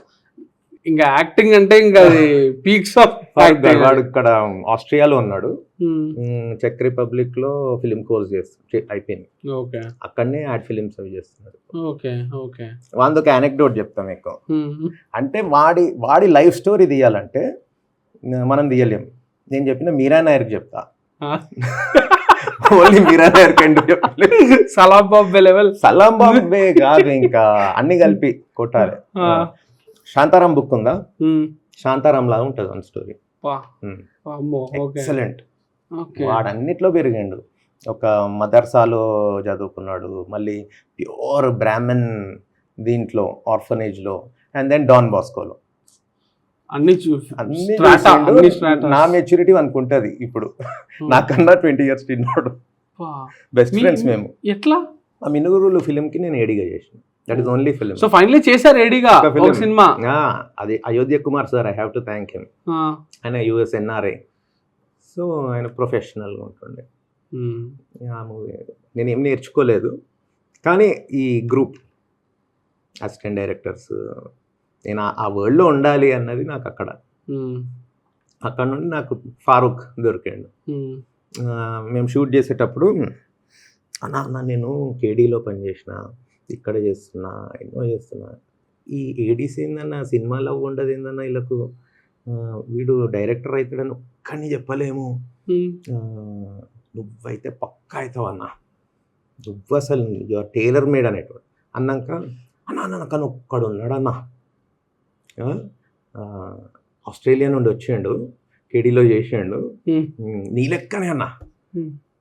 ఇంకా యాక్టింగ్ అంటే ఇంకా పీక్స్ ఆఫ్ వాడు ఇక్కడ ఆస్ట్రియాలో ఉన్నాడు, చెక్ రిపబ్లిక్ లో ఫిలిం కోర్స్ అయిపోయింది, అక్కడనే యాడ్ ఫిలిమ్స్ అవి చేస్తున్నాడు. వాడికి ఒక అనెక్డోట్ చెప్తాం ఎక్కువ. అంటే వాడి లైఫ్ స్టోరీ తీయాలంటే మనం తీయలేం. నేను చెప్పిన మీరా నాయర్కి చెప్తా, ఓన్లీ మీరా నాయర్ కంటే చెప్పలేదు. సలాం బాంబే లెవెల్, సలాం బాంబే కాదు, ఇంకా అన్ని కలిపి కొట్టాలి. శాంతారాం బుక్ ఉందా, శాంతారాం లాగా ఉంటుంది వన్ స్టోరీ, ఎక్సలెంట్. వాడన్నిట్లో పెరిగిండు. ఒక మదర్సాలో చదువుకున్నాడు, మళ్ళీ ప్యూర్ బ్రాహ్మణ్ దీంట్లో ఆర్ఫనేజ్లో, అండ్ దెన్ డాన్ బాస్కోలో. నా మెచ్యూరిటీ అనుకుంటుంది ఇప్పుడు, నాకన్నా 20 years చిన్నోడు. బెస్ట్ ఫ్రెండ్స్ మేము. ఎట్లా ఆ మినుగురులు ఫిలింకి నేను ఏడిగా చేసిన. That is only film. So finally చేశారు ఏడిగా ఒక సినిమా. అది Ayodhya Kumar sir, I have to thank him. ఆయన US NRI, సో ఆయన ప్రొఫెషనల్గా ఉంటుండే. ఆ మూవీ నేను ఏం నేర్చుకోలేదు, కానీ ఈ గ్రూప్ అసిస్టెంట్ డైరెక్టర్స్, నేను ఆ వరల్డ్లో ఉండాలి అన్నది నాకు అక్కడ నుండి నాకు ఫారూక్ దొరికాడు. మేము షూట్ చేసేటప్పుడు అన్న నేను కేడీలో పనిచేసిన, ఇక్కడ చేస్తున్నా, ఎన్నో చేస్తున్నా, ఈ ఏడీసీ ఏందన్న, సినిమాలో ఉండదు ఏందన్న, వీళ్ళకు వీడు డైరెక్టర్ అవుతాడని ఒక్కడిని చెప్పలేము, నువ్వైతే పక్కా అవుతావు అన్న, నువ్వు అసలు యువర్ టైలర్ మేడ్ అనేటువంటి అన్నాక, అన్న కానీ ఒక్కడు ఉన్నాడన్న, ఆస్ట్రేలియా నుండి వచ్చిండు, కేడీలో చేసిండు, నీ లెక్కనే అన్న,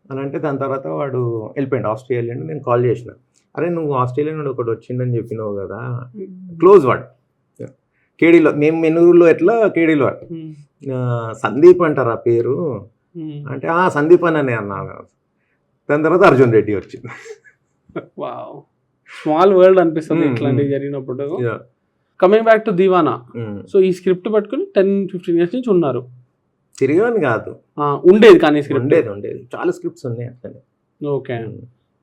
అని అంటే దాని తర్వాత వాడు వెళ్ళిపోయాడు ఆస్ట్రేలియా. నేను కాల్ చేసిన, అరే నువ్వు ఆస్ట్రేలియా నుండి ఒకటి వచ్చిందని చెప్పినావు కదా, క్లోజ్ వాడు కేడీలో, మేము మెనూరులో ఎట్లా కేడీలో సందీప్ అంటారు ఆ పేరు అంటే సందీప్ అని అన్నాను. దాని తర్వాత అర్జున్ రెడ్డి వచ్చింది. స్మాల్ వరల్డ్ అనిపిస్తుంది ఇట్లాంటివి జరిగినప్పుడు. Coming back to Deewana, so ఈ స్క్రిప్ట్ పట్టుకుని 10-15 years నుంచి ఉన్నారు. తిరిగాని కాదు, ఉండేది కానీ స్క్రిప్ట్ ఉండేది చాలా స్క్రిప్ట్స్ ఉన్నాయి అట్లనే. ఓకే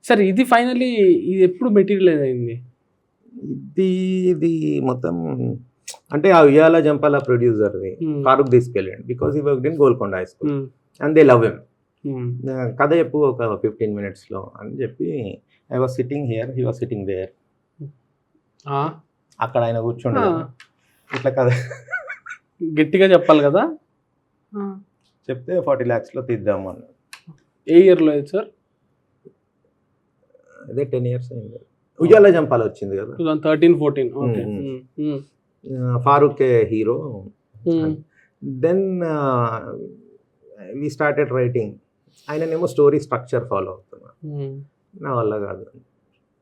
సరే, ఇది ఫైనలీ ఇది ఎప్పుడు మెటీరియలైజ్ అయింది? ఇది మొత్తం అంటే ఆ ఉయ్యాల జంపాల ప్రొడ్యూసర్ది కారుకు తీసుకెళ్ళండి, because he work in Golconda high school and they love him. కథ చెప్పు ఒక 15 minutes అని చెప్పి, I was sitting here, he was sitting there. అక్కడ ఆయన కూర్చుండే ఇట్లా కథ గట్టిగా చెప్పాలి కదా, చెప్తే 40 lakhs తీద్దాము అన్న. ఏ ఇయర్లో సార్? అదే 10 years అయింది. ఉయ్యాల జంపాల వచ్చింది కదా 2013-14. Farooq hero. Then we started writing. ఆయననేమో స్టోరీ స్ట్రక్చర్ ఫాలో అవుతున్నా, నా వల్ల కాదు.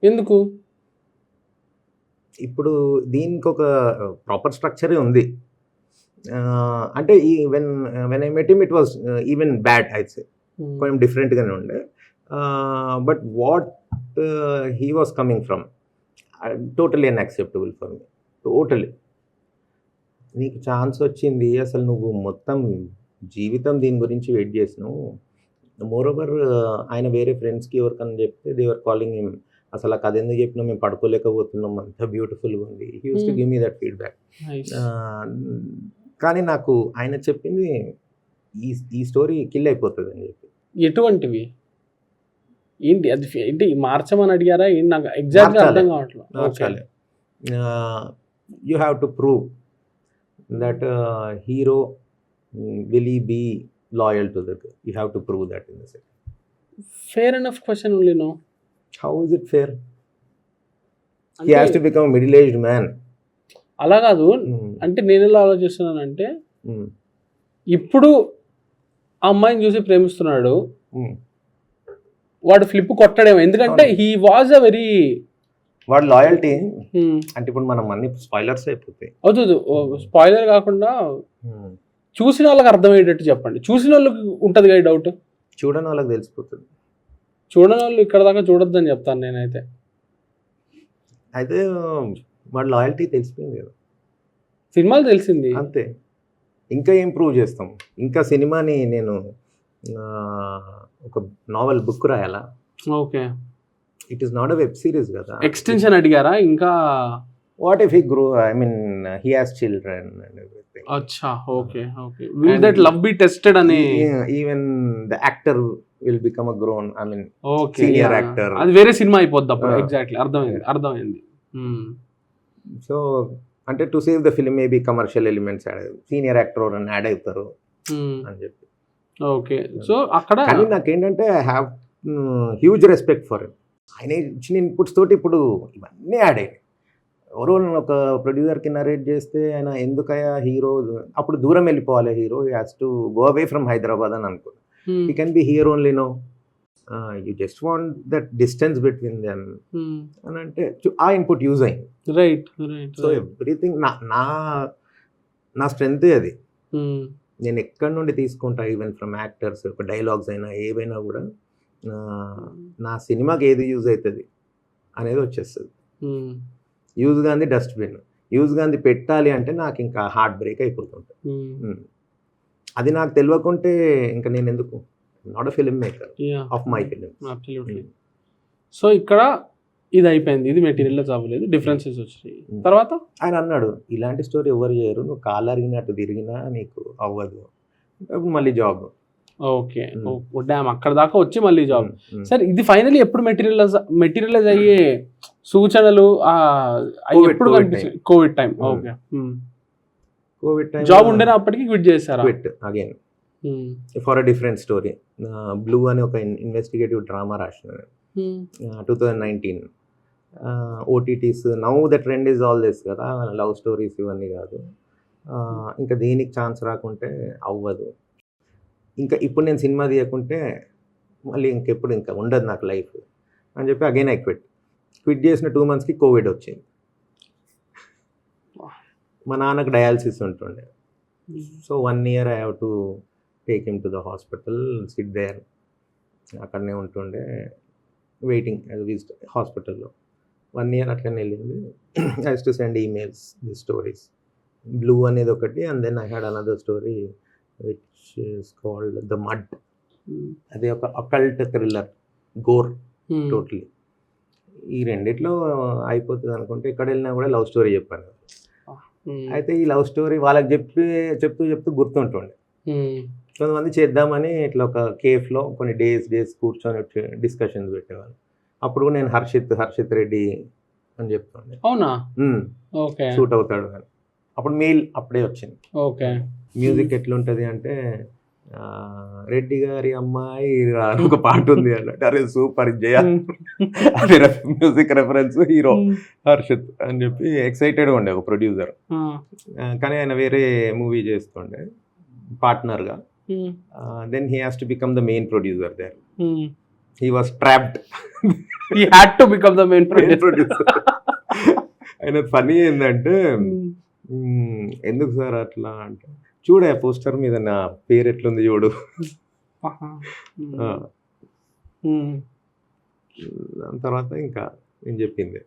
ఎందుకు? ఇప్పుడు దీనికి ఒక ప్రాపర్ స్ట్రక్చరే ఉంది. అంటే ఈ when I met him it was even bad అయితే కొంచెం డిఫరెంట్గానే ఉండే. But what he was coming from totally unacceptable for me, totally. నీకు ఛాన్స్ వచ్చింది, అసలు నువ్వు మొత్తం జీవితం దీని గురించి వెయిట్ చేసినావు. మోర్ ఓవర్ ఆయన వేరే ఫ్రెండ్స్కి ఎవరికన్నా చెప్తే దేవర్ కాలింగ్ హిమ్, అసలు ఆ కథ ఎందుకు చెప్పినా మేము పడుకోలేకపోతున్నాం, అంత బ్యూటిఫుల్గా ఉంది. He use to give me that feedback. కానీ నాకు ఆయన చెప్పింది ఈ స్టోరీ కిల్ అయిపోతుంది అని చెప్పి. ఎటువంటివి ఏంటి అది ఏంటి మార్చమని అడిగారా? నాకు ఎగ్జాక్ట్గా అర్థం కావట్లేదు. You have to prove that hero will he be loyal to the girl? You have to prove that in the second. Fair enough question only, no? How is it fair? He has to become a middle-aged man. అలా కాదు, అంటే నేను ఎలా ఆలోచిస్తున్నానంటే ఇప్పుడు ఆ అమ్మాయిని చూసి ప్రేమిస్తున్నాడు, వాడు ఫ్లిప్ కొట్టడేమో, ఎందుకంటే హీ వాజ్ అ వెరీ వాడు లాయల్టీ. అంటే ఇప్పుడు మనం అన్ని స్పాయిలర్స్ అయిపోతాయి. అవుతుంది, స్పాయిలర్ కాకుండా చూసిన వాళ్ళకి అర్థమయ్యేటట్టు చెప్పండి. చూసిన వాళ్ళకి ఉంటుంది కదా డౌట్, చూడని వాళ్ళకి తెలిసిపోతుంది. చూడని వాళ్ళు ఇక్కడ దాకా చూడొద్దని చెప్తాను నేనైతే. అయితే వాడు లాయల్టీ తెలిసిపోయింది కదా, సినిమాలు తెలిసింది అంతే. ఇంకా ఏం ప్రూవ్ చేస్తాం? ఇంకా సినిమాని నేను ఒక నావెల్ బుక్ రాయాలా? Okay, it is not a web series కదా. ఎక్స్టెన్షన్ అడిగారా ఇంకా? What if he grew? I mean, he has children and everything. Acha, okay. Will that love be tested? Ani even the actor will become a grown, I mean, senior actor. అది వేరే cinema అయిపోద్ది అప్పుడు. Exactly, అర్థమైంది. So అంటే to save the film maybe commercial elements senior actor అని add అవుతారు అని చెప్పి. ఓకే, సో అక్కడ కానీ నాకేంటంటే I have huge respect for him. ఆయన ఇచ్చిన ఇన్పుట్స్ తోటి ఇప్పుడు ఇవన్నీ యాడ్ అయ్యాయి. ఎవరో ఒక ప్రొడ్యూసర్కి నరేట్ చేస్తే ఆయన ఎందుకయ్యా హీరో అప్పుడు దూరం వెళ్ళిపోవాలి, hero he has to go away from Hyderabad అని అనుకో. He can be here only, no you just want that distance between them అని అంటే ఆ ఇన్పుట్ యూజ్ అయింది. రైట్. సో ఎవ్రీథింగ్ నా స్ట్రెంగ్తే అది. నేను ఎక్కడి నుండి తీసుకుంటా, ఈవెన్ ఫ్రమ్ యాక్టర్స్, ఒక డైలాగ్స్ అయినా ఏవైనా కూడా నా సినిమాకి ఏది యూజ్ అవుతుంది అనేది వచ్చేస్తుంది. Use Gandhi dustbin, use Gandhi పెట్టాలి అంటే నాకు ఇంకా హార్ట్ బ్రేక్ అయిపోతుంటుంది. అది నాకు తెలియకుంటే ఇంకా నేను ఎందుకు, not a film maker of my film. So ఇక్కడ ఇది అయిపోయింది, ఇది మెటీరియల్ అవ్వలేదు, డిఫరెన్సెస్ వచ్చాయి. తర్వాత ఆయన అన్నాడు ఇలాంటి స్టోరీ ఎవరు చేయరు, నువ్వు కాలు అరిగినట్టు తిరిగినా నీకు అవ్వదు, మళ్ళీ జాబ్. ఓకే, డ్యామ్ అక్కడ దాకా వచ్చి మళ్ళీ జాబ్. సరే, ఇది ఫైనలీ ఎప్పుడు మెటీరియలైజ్ అయ్యే సూచనలు ఎప్పుడు కనిపించాయి? Covid time. Okay, Covid time job ఉండేనా అప్పటికి క్విట్ చేశారా? Quit again for a different story. Blue అని ఒక ఇన్వెస్టిగేటివ్ డ్రామా రాసిన 2019. OTTs now the trend is all this కదా, లవ్ స్టోరీస్ ఇవన్నీ కాదు. ఇంకా దీనికి ఛాన్స్ రాకుంటే అవ్వదు. ఇంకా ఇప్పుడు నేను సినిమా తీయకుంటే మళ్ళీ ఇంకెప్పుడు ఇంకా ఉండదు నాకు లైఫ్ అని చెప్పి అగైన్ ఐ క్విట్ చేసిన 2 monthsకి కోవిడ్ వచ్చింది. మా నాన్నకు డయాలసిస్ ఉంటుండే. So 1 year I have to take him to the hospital, sit there. అక్కడనే ఉంటుండే వెయిటింగ్ హాస్పిటల్లో. 1 year అట్లనే వెళ్ళింది. I use to send emails the stories. Blue అనేది ఒకటి, and then I had another story which is called the mud. అది ఒక occult thriller, Gor totally. ఈ రెండిట్లో అయిపోతుంది అనుకుంటే ఇక్కడ వెళ్ళినా కూడా లవ్ స్టోరీ చెప్పాను. అయితే ఈ లవ్ స్టోరీ వాళ్ళకి చెప్తూ గుర్తుంటుండే. కొంతమంది చేద్దామని ఇట్లా ఒక కేఫ్లో కొన్ని డేస్ కూర్చొని డిస్కషన్స్ పెట్టేవాళ్ళు. అప్పుడు నేను హర్షిత్ రెడ్డి అని చెప్తుండే. అవునా? ఓకే. సూట్ అవుతాడు అని. అప్పుడు మెయిల్ అప్పుడే వచ్చింది. ఓకే. మ్యూజిక్ ఎట్లుంటుంది అంటే రెడ్డి గారి అమ్మాయి అని ఒక పాట ఉంది అన్నట్టు. అరే సూపర్ జయ, అదే మ్యూజిక్ రెఫరెన్స్, హీరో హర్షిత్ అని చెప్పి ఎక్సైటెడ్గా ఉండే ఒక ప్రొడ్యూసర్. కానీ ఆయన వేరే మూవీ చేస్తుండే పార్ట్నర్గా. Then he has to become the main producer there. He was trapped. He had to become the main producer. ఆయన ఫనీ ఏంటంటే, ఎందుకు సార్ అట్లా అంటే, చూడే పోస్టర్ మీద నా పేరు ఎట్లుంది చూడు. దాని తర్వాత ఇంకా నేను చెప్పింది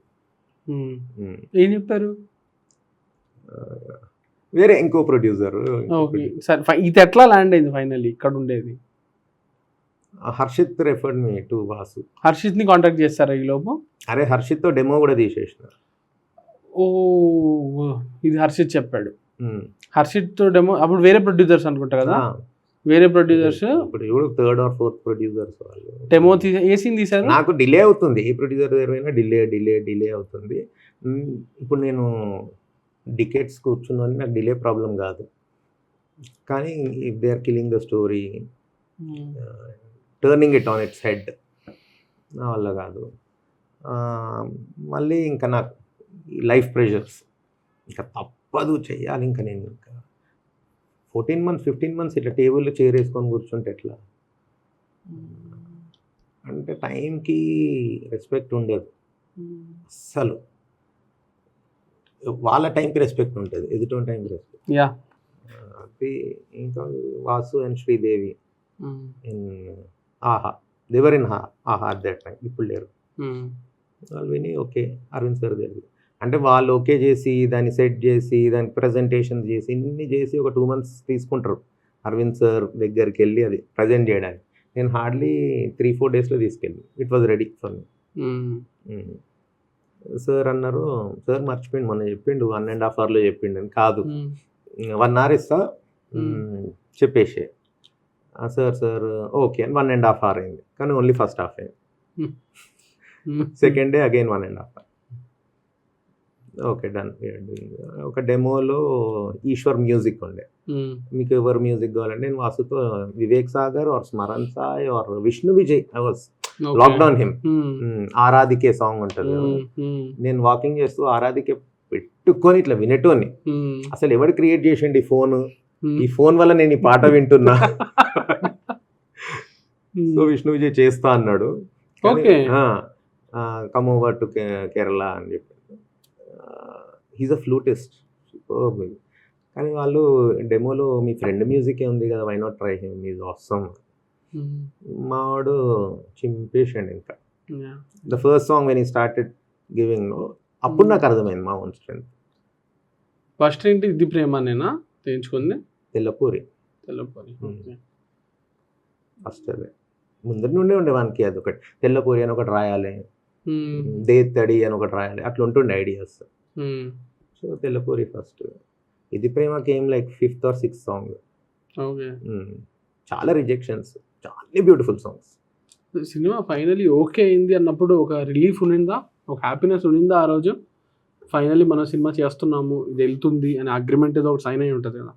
ఏం చెప్పారు? వేరే ఇంకో ప్రొడ్యూసర్. ఇది ఎట్లా ల్యాండ్ అయింది ఫైనల్లీ ఇక్కడ ఉండేది? Harshit referred me to Vasu. Harshit ని కాంటాక్ట్ చేస్తారా ఈ లోపు? అరే హర్షిత్తో డెమో కూడా తీసేసినారు. ఓ, ఇది హర్షిత్ చెప్పాడు. హర్షిత్ తో డెమో అప్పుడు వేరే ప్రొడ్యూసర్స్ అనుకుంటా కదా? వేరే ప్రొడ్యూసర్స్ ఇప్పుడు 3rd or 4th ప్రొడ్యూసర్స్ వాళ్ళు డెమో ఏ సీన్ తీశారు? నాకు డిలే అవుతుంది. ఏ ప్రొడ్యూసర్ దగ్గర డిలే అవుతుంది. ఇప్పుడు నేను డికేట్స్ కూర్చున్నాను, నాకు డిలే ప్రాబ్లం కాదు. కానీ if they are killing the story, turning it on its head, నా వల్ల కాదు. మళ్ళీ ఇంకా నాకు లైఫ్ ప్రెషర్స్, ఇంకా తప్పదు చెయ్యాలి. ఇంకా నేను ఇంకా 14 months 15 months ఇట్లా టేబుల్లో చేరేసుకొని కూర్చుంటే ఎట్లా అంటే టైంకి రెస్పెక్ట్ ఉండదు అస్సలు. వాళ్ళ టైంకి రెస్పెక్ట్ ఉంటుంది, ఎదుటి టైంకి రెస్పెక్ట్. అది ఇంకా వాసు అండ్ శ్రీదేవి ఇన్ ఆహా, దేవర్ ఇన్ ఆహా అట్ దట్ టైం. ఇప్పుడు లేరు. వాళ్ళు విని ఓకే అరవింద్ సార్ దగ్గర అంటే వాళ్ళు ఓకే చేసి దాన్ని సెట్ చేసి దానికి ప్రజెంటేషన్ చేసి ఇన్ని చేసి ఒక 2 months తీసుకుంటారు అరవింద్ సార్ దగ్గరికి వెళ్ళి అది ప్రజెంట్ చేయడానికి. నేను హార్డ్లీ 3-4 daysలో తీసుకెళ్ళి it was ready for me. Sir అన్నారు, సార్ మర్చిపోయింది మొన్న చెప్పిండు 1.5 hourలో చెప్పిండు అని. కాదు 1 hour ఇస్తా చెప్పేసే. సార్ ఓకే అని 1.5 hour అయింది. కానీ ఓన్లీ ఫస్ట్ హాఫ్ అయింది. Second day again 1.5 hour. Okay done. ఒక డెమోలో ఈశ్వర్ మ్యూజిక్ ఉండే. మీకు ఎవరు మ్యూజిక్ కావాలంటే నేను వాసుతో Vivek Sagar or Smaran Sai or Vishnu Vijay, I was lockdown him. ఆరాధికే సాంగ్ ఉంటుంది. నేను వాకింగ్ చేస్తూ ఆరాధికే పెట్టుకొని ఇట్లా వినేటోని. అసలు ఎవరు క్రియేట్ చేసిండి ఈ ఫోన్ వల్ల నేను ఈ పాట వింటున్నా. సో విష్ణు విజయ్ చేస్తా అన్నాడు. కమ్ ఓవర్ టు కేరళ అని చెప్పి. He's a flautist, super. కానీ వాళ్ళు డెమోలో మీ ఫ్రెండ్ మ్యూజికే ఉంది కదా, why not try him, is awesome. మావాడు చింపేసాడు. ఇంకా the first song when he started giving, అప్పుడు నాకు అర్థమైంది మా ఓన్ స్ట్రెంత్. ఫస్ట్ ఏంటి ఇది ప్రేమనేనా తెంచుకుంది? తెల్లపూరి. ఫస్ట్ అదే ముందరి నుండే ఉండే వానికి అది ఒకటి. తెల్లపూరి అని ఒకటి రాయాలి, దేత్తడి అని ఒకటి రాయాలి, అట్లా ఉంటుండే ఐడియాస్. So తెల్లపూరి first. ఇది ప్రేమకి ఏం like 5th or 6th song. చాలా రిజెక్షన్స్, చాలా beautiful songs. Cinema finally okay అయింది అన్నప్పుడు ఒక రిలీఫ్ ఉండిందా, ఒక హ్యాపీనెస్ ఉండిందా ఆ రోజు? ఫైనలీ మనం సినిమా చేస్తున్నాము, ఇది వెళ్తుంది అని అగ్రిమెంట్ ఏదో ఒకటి సైన్ అయి ఉంటుంది కదా,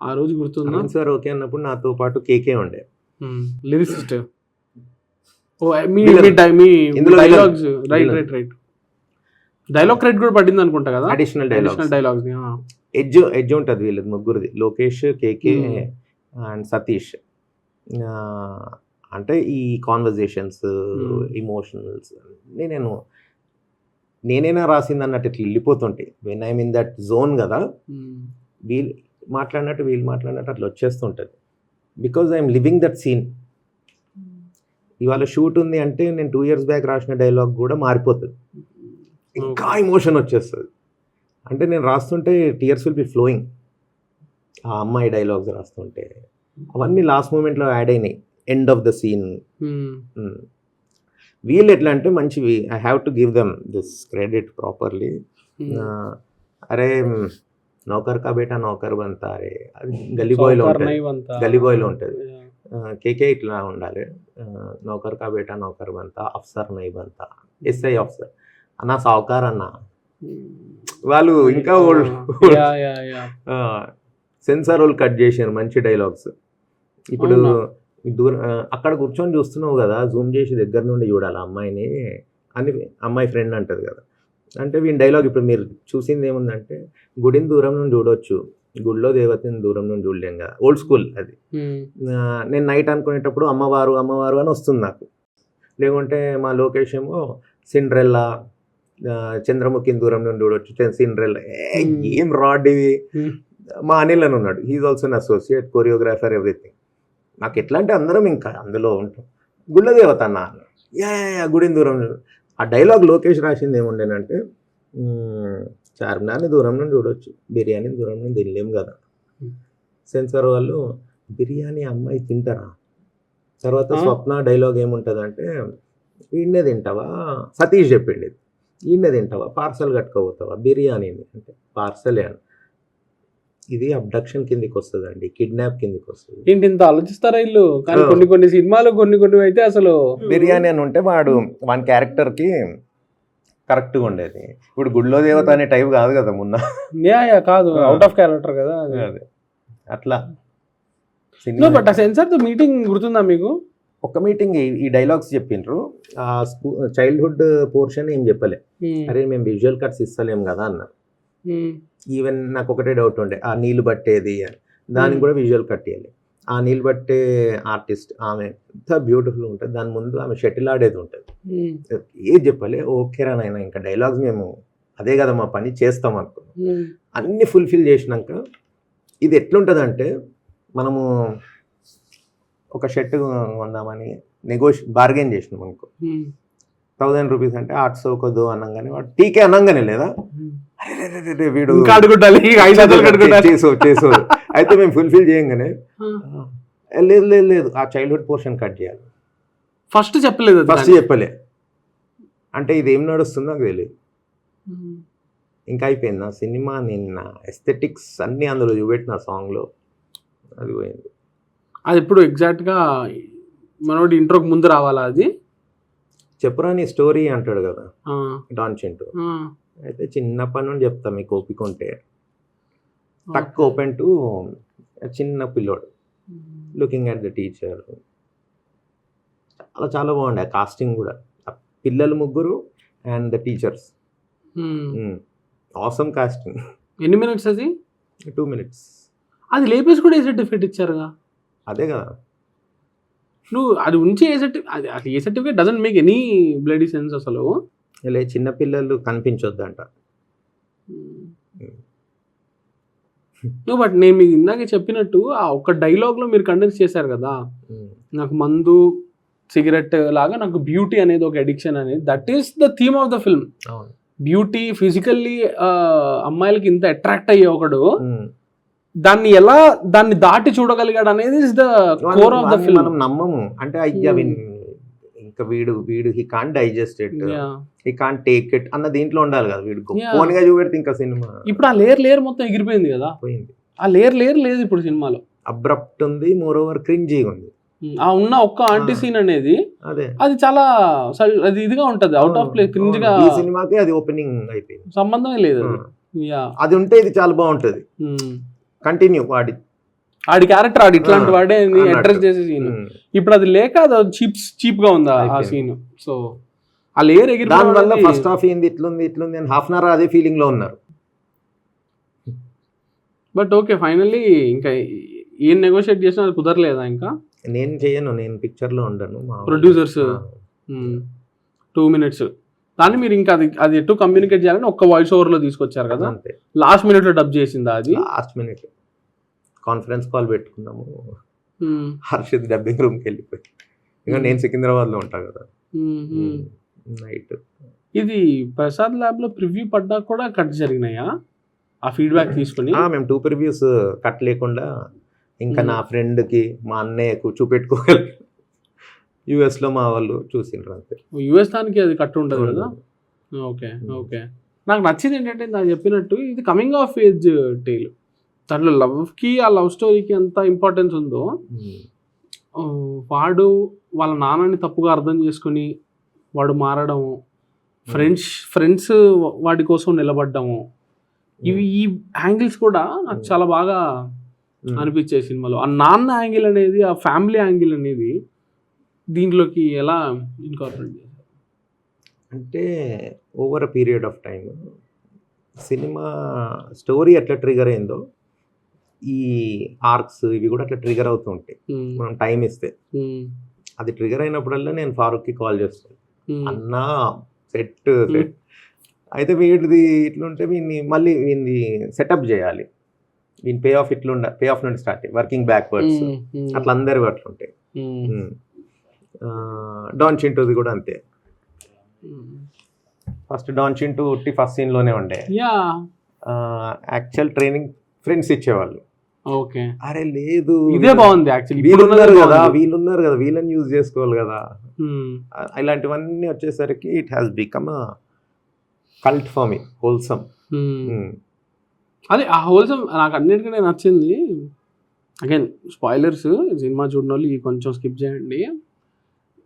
ఆ రోజు గుర్తుందా? సార్ ఓకే అన్నప్పుడు నాతో పాటు కేకే ఉండే lyricist. Dialogues write dialogue credit కూడా పడింది అనుకుంటా కదా, అడిషనల్ డైలాగ్స్. ఎడ్జ్ ఉంటుంది వీళ్ళది ముగ్గురిది, లోకేష్, కేకే అండ్ సతీష్. అంటే ఈ కాన్వర్జేషన్స్, ఇమోషనల్స్ నేనైనా రాసింది అన్నట్టు ఇట్లా వెళ్ళిపోతుంటాయి. When I'm in that zone కదా, వీళ్ళు మాట్లాడినట్టు అట్లా వచ్చేస్తుంటుంది. Because I'm living that scene. ఇవాళ షూట్ ఉంది అంటే నేను 2 years బ్యాక్ రాసిన డైలాగ్ కూడా మారిపోతుంది, ఇంకా ఇమోషన్ వచ్చేస్తుంది. అంటే నేను రాస్తుంటే టీయర్స్ విల్ బి ఫ్లోయింగ్. ఆ అమ్మాయి డైలాగ్స్ రాస్తుంటే అవన్నీ లాస్ట్ మూమెంట్లో యాడ్ అయినాయి, ఎండ్ ఆఫ్ ద సీన్. వీళ్ళు ఎట్లా అంటే మంచివి, I have to give them this credit properly. అరే నౌకర్ కా బేటా నౌకర్ బంతా, అరే అది గలీబాయ్లో ఉంటుంది. కేకే ఇట్లా ఉండాలి, నౌకర్ కా బేటా నౌకర్ బంతా, అఫ్సర్ నై బంతా, ఎస్ఐ ఆఫ్సర్ అన్న, సావుకార్ అన్న. వాళ్ళు ఇంకా సెన్సార్ వాళ్ళు కట్ చేశారు మంచి డైలాగ్స్. ఇప్పుడు దూరం అక్కడ కూర్చొని చూస్తున్నావు కదా, జూమ్ చేసి దగ్గర నుండి చూడాలి అమ్మాయిని అని అమ్మాయి ఫ్రెండ్ అంటది కదా. అంటే వీని డైలాగ్ ఇప్పుడు మీరు చూసింది ఏముందంటే, గుడిని దూరం నుండి చూడొచ్చు, గుడిలో దేవతని దూరం నుండి చూడలేం కదా, ఓల్డ్ స్కూల్ అది. నేను నైట్ అనుకునేటప్పుడు అమ్మవారు అమ్మవారు అని వస్తుంది నాకు. లేకుంటే మా లోకేష్ ఏమో సిండ్రెల్లా, చంద్రముఖిని దూరం నుండి చూడొచ్చు, సిండ్రెల్లా. ఏం రాడ్ ఇవి. మా అనిల్ అని ఉన్నాడు, he is also an associate choreographer, everything. నాకు ఎట్లా అంటే అందరం ఇంకా అందులో ఉంటాం. గుళ్ళ దేవత అన్న, యా గుడిని దూరం. ఆ డైలాగ్ లోకేష్ రాసింది ఏముండేనంటే, చార్మినార్ని దూరం నుండి చూడొచ్చు, బిర్యానీని దూరం నుండి తినలేం కదా. సెన్సార్ వాళ్ళు బిర్యానీ అమ్మాయి తింటారా. తర్వాత స్వప్న డైలాగ్ ఏముంటుందంటే, ఈయనే తింటావా, సతీష్ చెప్పిండి, ఈయనే తింటావా, పార్సల్ కట్టుకోపోతావా బిర్యానీని అంటే, పార్సలే అని. ఇది అబ్డక్షన్ కిందికి వస్తుందండి, కిడ్నాప్ కిందికి వస్తుంది. ఏంటి ఇంత ఆలోచిస్తారా వీళ్ళు? కానీ కొన్ని సినిమాలు కొన్ని అయితే అసలు బిర్యానీ అని ఉంటే వాని క్యారెక్టర్కి కరెక్ట్గా ఉండేది. ఇప్పుడు గుడిలో దేవత అనే టైప్ కాదు కదా, మున్న కాదు, అవుట్ ఆఫ్ క్యారెక్టర్ కదా అదే అట్లా. బట్ ఆ సెన్సార్తో మీటింగ్ గుర్తుందా మీకు? ఒక మీటింగ్ ఈ డైలాగ్స్ చెప్పిండ్రు, ఆ చైల్డ్హుడ్ పోర్షన్ ఏం చెప్పలే. అరే మేము విజువల్ కట్స్ ఇస్తలేం కదా అన్నారు. ఈవెన్ నాకు ఒకటే డౌట్ ఉండే, ఆ నీళ్ళు పట్టేది అని, దానికి కూడా విజువల్ కట్ చేయాలి. ఆ నీళ్ళు పట్టే ఆర్టిస్ట్ ఆమె ఎంత బ్యూటిఫుల్ ఉంటుంది, దాని ముందు ఆమె షటిల్ ఆడేది ఉంటుంది. ఏది చెప్పలే, ఓకేరా నాయన ఇంకా డైలాగ్స్ మేము అదే కదా మా పని చేస్తాం అనుకున్నాం. అన్ని ఫుల్ఫిల్ చేసినాక ఇది ఎట్లుంటుందంటే, మనము ఒక షర్ట్ కొందామని బార్గెన్ చేసినాం అనుకో, 1000 rupees అంటే 800 కొద్దు అనగానే వాడు టీకే అనగానే లేదా, వీడు చేసు అయితే మేము ఫుల్ఫిల్ చేయంగానే లేదు ఆ చైల్డ్హుడ్ పోర్షన్ కట్ చేయాలి. ఫస్ట్ చెప్పలే అంటే ఇది ఏం నడుస్తుందో నాకు తెలియదు. ఇంకా అయిపోయింది ఆ సినిమా. నిన్న ఎస్థెటిక్స్ అన్నీ అందులో చూపెట్టిన సాంగ్లో అది పోయింది. అది ఇప్పుడు ఎగ్జాక్ట్గా మనోడి ఇంట్రోకి ముందు రావాలా? అది చెప్పురా నీ స్టోరీ అంటాడు కదా డాన్ చింటూ. అయితే చిన్నప్పటి నుండి చెప్తా, మీకు ఓపిక ఉంటే. టక్ ఓపెన్ టు చిన్న పిల్లోడు లుకింగ్ అట్ ద టీచర్. చాలా బాగుండే కాస్టింగ్ కూడా, పిల్లలు ముగ్గురు and the teachers. Awesome casting. ఎన్ని మినిట్స్ అది? 2 minutes. అది లేపేసి కూడా ఏ సర్టిఫికేట్ ఇచ్చారుగా. అదే కదా, నువ్వు అది ఉంచి A certificate doesn't make any bloody sense అసలు. చిన్న పిల్లలు కనిపించొద్దంట. బట్ నేను మీకు ఇందాక చెప్పినట్టు ఆ ఒక్క డైలాగ్లో మీరు కండెన్స్ చేశారు కదా, నాకు మందు సిగరెట్ లాగా నాకు బ్యూటీ అనేది ఒక అడిక్షన్ అనేది, that is the theme of the film. Beauty physically అమ్మాయిలకి ఇంత అట్రాక్ట్ అయ్యే ఒకడు దాన్ని దాటి చూడగలిగాడు అనేది is the core of the film. మనం నమ్మము అంటే ఇంకా వీడు he can't digest it, he can't take it అన్న దీంట్లో ఉండాలి కదా. వీడు గొప్పగా చూపెడితే ఇంకా సినిమా. ఇప్పుడు ఆ లేయర్ మొత్తం ఎగిరిపోయింది కదా, పోయింది. ఆ లేయర్ లేదు ఇప్పుడు సినిమాలో. అబ్రప్ట్ ఉంది, మోర్ ఓవర్ క్రింజీగా ఉంది. ఆ ఉన్న ఒక్క ఆంటీ సీన్ అనేది అది చాలా అది ఇదిగా ఉంటది, అవుట్ ఆఫ్ ప్లేస్, క్రింజ్ గా. ఈ సినిమాకి అది ఓపెనింగ్ అయిపోయింది, సంబంధమే లేదు. అది ఉంటే ఇది చాలా బాగుంటది. కంటిన్యూ ఆడి క్యారెక్టర్ ఆడి ఇట్లాంటి వాడే అడ్రస్ చేసే సీన్. ఇప్పుడు అది లేక అది చీప్ గా ఉందా ఆ సీన్. సో ఆ లేయర్ ఎగిరి దాని వల్ల ఫస్ట్ హాఫ్ ఏంది ఇట్లుంది అని ½ hour అదే ఫీలింగ్ లో ఉన్నారు. బట్ ఓకే, ఫైనల్లీ ఇంకా ఏం నెగోషియేట్ చేసినా అది కుదరలేదా? ఇంకా నేను చేయను, నేను పిక్చర్లో ఉండను. ప్రొడ్యూసర్స్ 2 minutes దాన్ని మీరు ఇంకా అది ఎటు కమ్యూనికేట్ చేయాలని ఒక్క వాయిస్ ఓవర్లో తీసుకొచ్చారు కదా, అంతే. లాస్ట్ మినిట్లో డబ్ చేసిందా అది? లాస్ట్ మినిట్ కాన్ఫరెన్స్ కాల్ పెట్టుకున్నాము, హర్షిత్ డబ్బింగ్ రూమ్కి వెళ్ళిపోయి, ఇంకా నేను సికింద్రాబాద్లో ఉంటాను కదా నైట్. ఇది ప్రసాద్ ల్యాబ్లో ప్రివ్యూ పడ్డా కూడా కట్ జరిగినాయా ఆ ఫీడ్బ్యాక్ తీసుకుని? మేము 2 ప్రివ్యూస్ కట్ లేకుండా ఇంకా నా ఫ్రెండ్కి మా అన్నయ్యకు చూపెట్టుకోగలి యూఎస్లో మా వాళ్ళు చూసిండ్రు అంతే. యూఎస్ దానికి అది కట్ ఉంటుంది కదా. Okay okay. నాకు నచ్చింది ఏంటంటే నాకు చెప్పినట్టు ఇది కమింగ్ ఆఫ్ ఏజ్ టేల్. దాంట్లో లవ్కి ఆ లవ్ స్టోరీకి ఎంత ఇంపార్టెన్స్ ఉందో, వాడు వాళ్ళ నాన్నని తప్పుగా అర్థం చేసుకుని వాడు మారడము, ఫ్రెండ్స్ వాడి కోసం నిలబడ్డము, ఇవి ఈ యాంగిల్స్ కూడా నాకు చాలా బాగా అనిపించాయి సినిమాలో. ఆ నాన్న యాంగిల్ అనేది, ఆ ఫ్యామిలీ యాంగిల్ అనేది దీంట్లోకి ఎలా ఇన్కార్పొరేట్ చేశారు? అంటే over a period of time cinema story ఎట్లా ట్రిగర్ అయిందో ఈ ఆర్క్స్ ఇవి కూడా అట్లా ట్రిగర్ అవుతూ ఉంటాయి మనం టైం ఇస్తే. అది ట్రిగర్ అయినప్పుడల్లా నేను ఫారూక్కి కాల్ చేస్తాను, అన్నా సెట్ అయితే వీడిది ఇట్లుంటే మళ్ళీ వీడిని సెటప్ చేయాలి, వీని పే ఆఫ్ పే ఆఫ్ నుండి స్టార్ట్ వర్కింగ్ బ్యాక్వర్డ్స్ అట్లా అందరి అట్లుంటాయి. డాన్ చింటూది కూడా అంతే. ఫస్ట్ డాన్ చింటూ ఫస్ట్ సీన్లోనే ఉండే యాక్చువల్ ట్రైనింగ్ ఫ్రెండ్స్ ఇచ్చేవాళ్ళు. ఓకే, అరే లేదు ఇదే బాగుంది యాక్చువల్లీ, వీళ్ళున్నారు కదా వీళ్ళని యూజ్ చేసుకోవాలి కదా. ఇలాంటివన్నీ వచ్చేసరికి it has become a cult for me. Wholesome, అదే ఆ హోల్సమ్ నాకు అన్నిటికంటే నచ్చింది. అగైన్ స్పాయిలర్స్, సినిమా చూడని వాళ్ళు కొంచెం స్కిప్ చేయండి.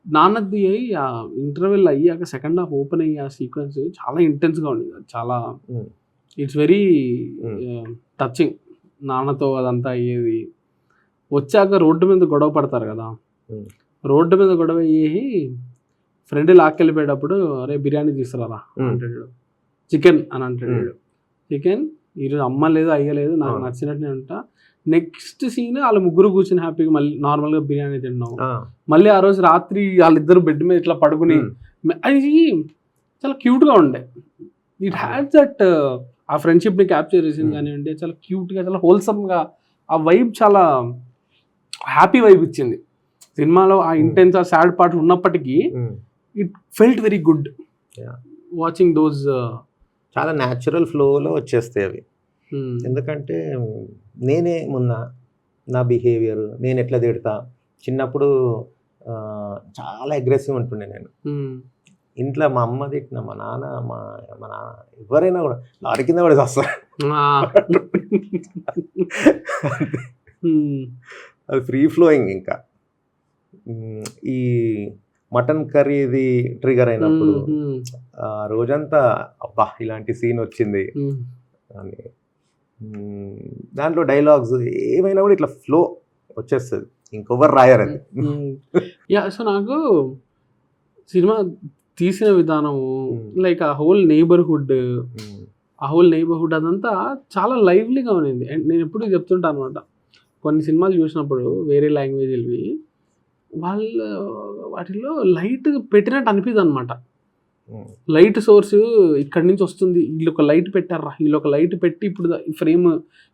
నాన్నది అయ్యి ఆ ఇంటర్వెల్ అయ్యాక సెకండ్ హాఫ్ ఓపెన్ అయ్యి ఆ సీక్వెన్స్ చాలా ఇంటెన్స్గా ఉండేది. చాలా ఇట్స్ వెరీ టచింగ్. నాన్నతో అదంతా అయ్యేది. వచ్చాక రోడ్డు మీద గొడవ పడతారు కదా, రోడ్డు మీద గొడవ అయ్యి ఫ్రెండ్ లాక్కెళ్ళిపోయేటప్పుడు అరే బిర్యానీ తీసుకురారా అంటాడు, చికెన్ అని అంటాడు. చికెన్ ఈరోజు అమ్మ లేదు అయ్య లేదు, నాకు నచ్చినట్టు అంట. నెక్స్ట్ సీన్ వాళ్ళ ముగ్గురు కూర్చొని హ్యాపీగా మళ్ళీ నార్మల్గా బిర్యానీ తిన్నాం. మళ్ళీ ఆ రోజు రాత్రి వాళ్ళిద్దరు బెడ్ మీద ఇట్లా పడుకుని, అది చాలా క్యూట్గా ఉండే. ఇట్ హ్యాడ్ దట్ ఆ ఫ్రెండ్షిప్ని క్యాప్చర్ చేసింది కానివ్వండి, చాలా క్యూట్గా, చాలా హోల్సమ్గా ఆ వైబ్, చాలా హ్యాపీ వైబ్ ఇచ్చింది సినిమాలో. ఆ ఇంటెన్స్, ఆ సాడ్ పార్ట్ ఉన్నప్పటికీ it felt very good watching those. చాలా న్యాచురల్ ఫ్లోలో వచ్చేస్తాయి అవి. ఎందుకంటే నేనే మొన్న నా బిహేవియర్ నేను ఎట్లా తిడతా, చిన్నప్పుడు చాలా అగ్రెసివ్ ఉంటుండే నేను. ఇంట్లో మా అమ్మ తిట్టిన, మా నాన్న ఎవరైనా కూడా లారీ కింద పడేసి వస్తారు. అది ఫ్రీ ఫ్లోయింగ్. ఇంకా ఈ మటన్ కర్రీది ట్రిగర్ అయినప్పుడు రోజంతా అబ్బా ఇలాంటి సీన్ వచ్చింది అని, దాంట్లో డైలాగ్స్ ఏమైనా కూడా ఇట్లా ఫ్లో వచ్చేస్తుంది, ఇంకొవరు రాయరు అది. సో నాకు సినిమా తీసిన విధానం, లైక్ ఆ హోల్ నైబర్హుడ్ అదంతా చాలా లైవ్లీగా ఉన్నింది. అండ్ నేను ఎప్పుడు చెప్తుంటాను అనమాట, కొన్ని సినిమాలు చూసినప్పుడు వేరే లాంగ్వేజ్వి వాటిలో లైట్ పెట్టినట్టు అనిపిస్తుంది అనమాట. లైట్ సోర్స్ ఇక్కడి నుంచి వస్తుంది, వీళ్ళు ఒక లైట్ పెట్టారా, వీళ్ళు ఒక లైట్ పెట్టి ఇప్పుడు ఫ్రేమ్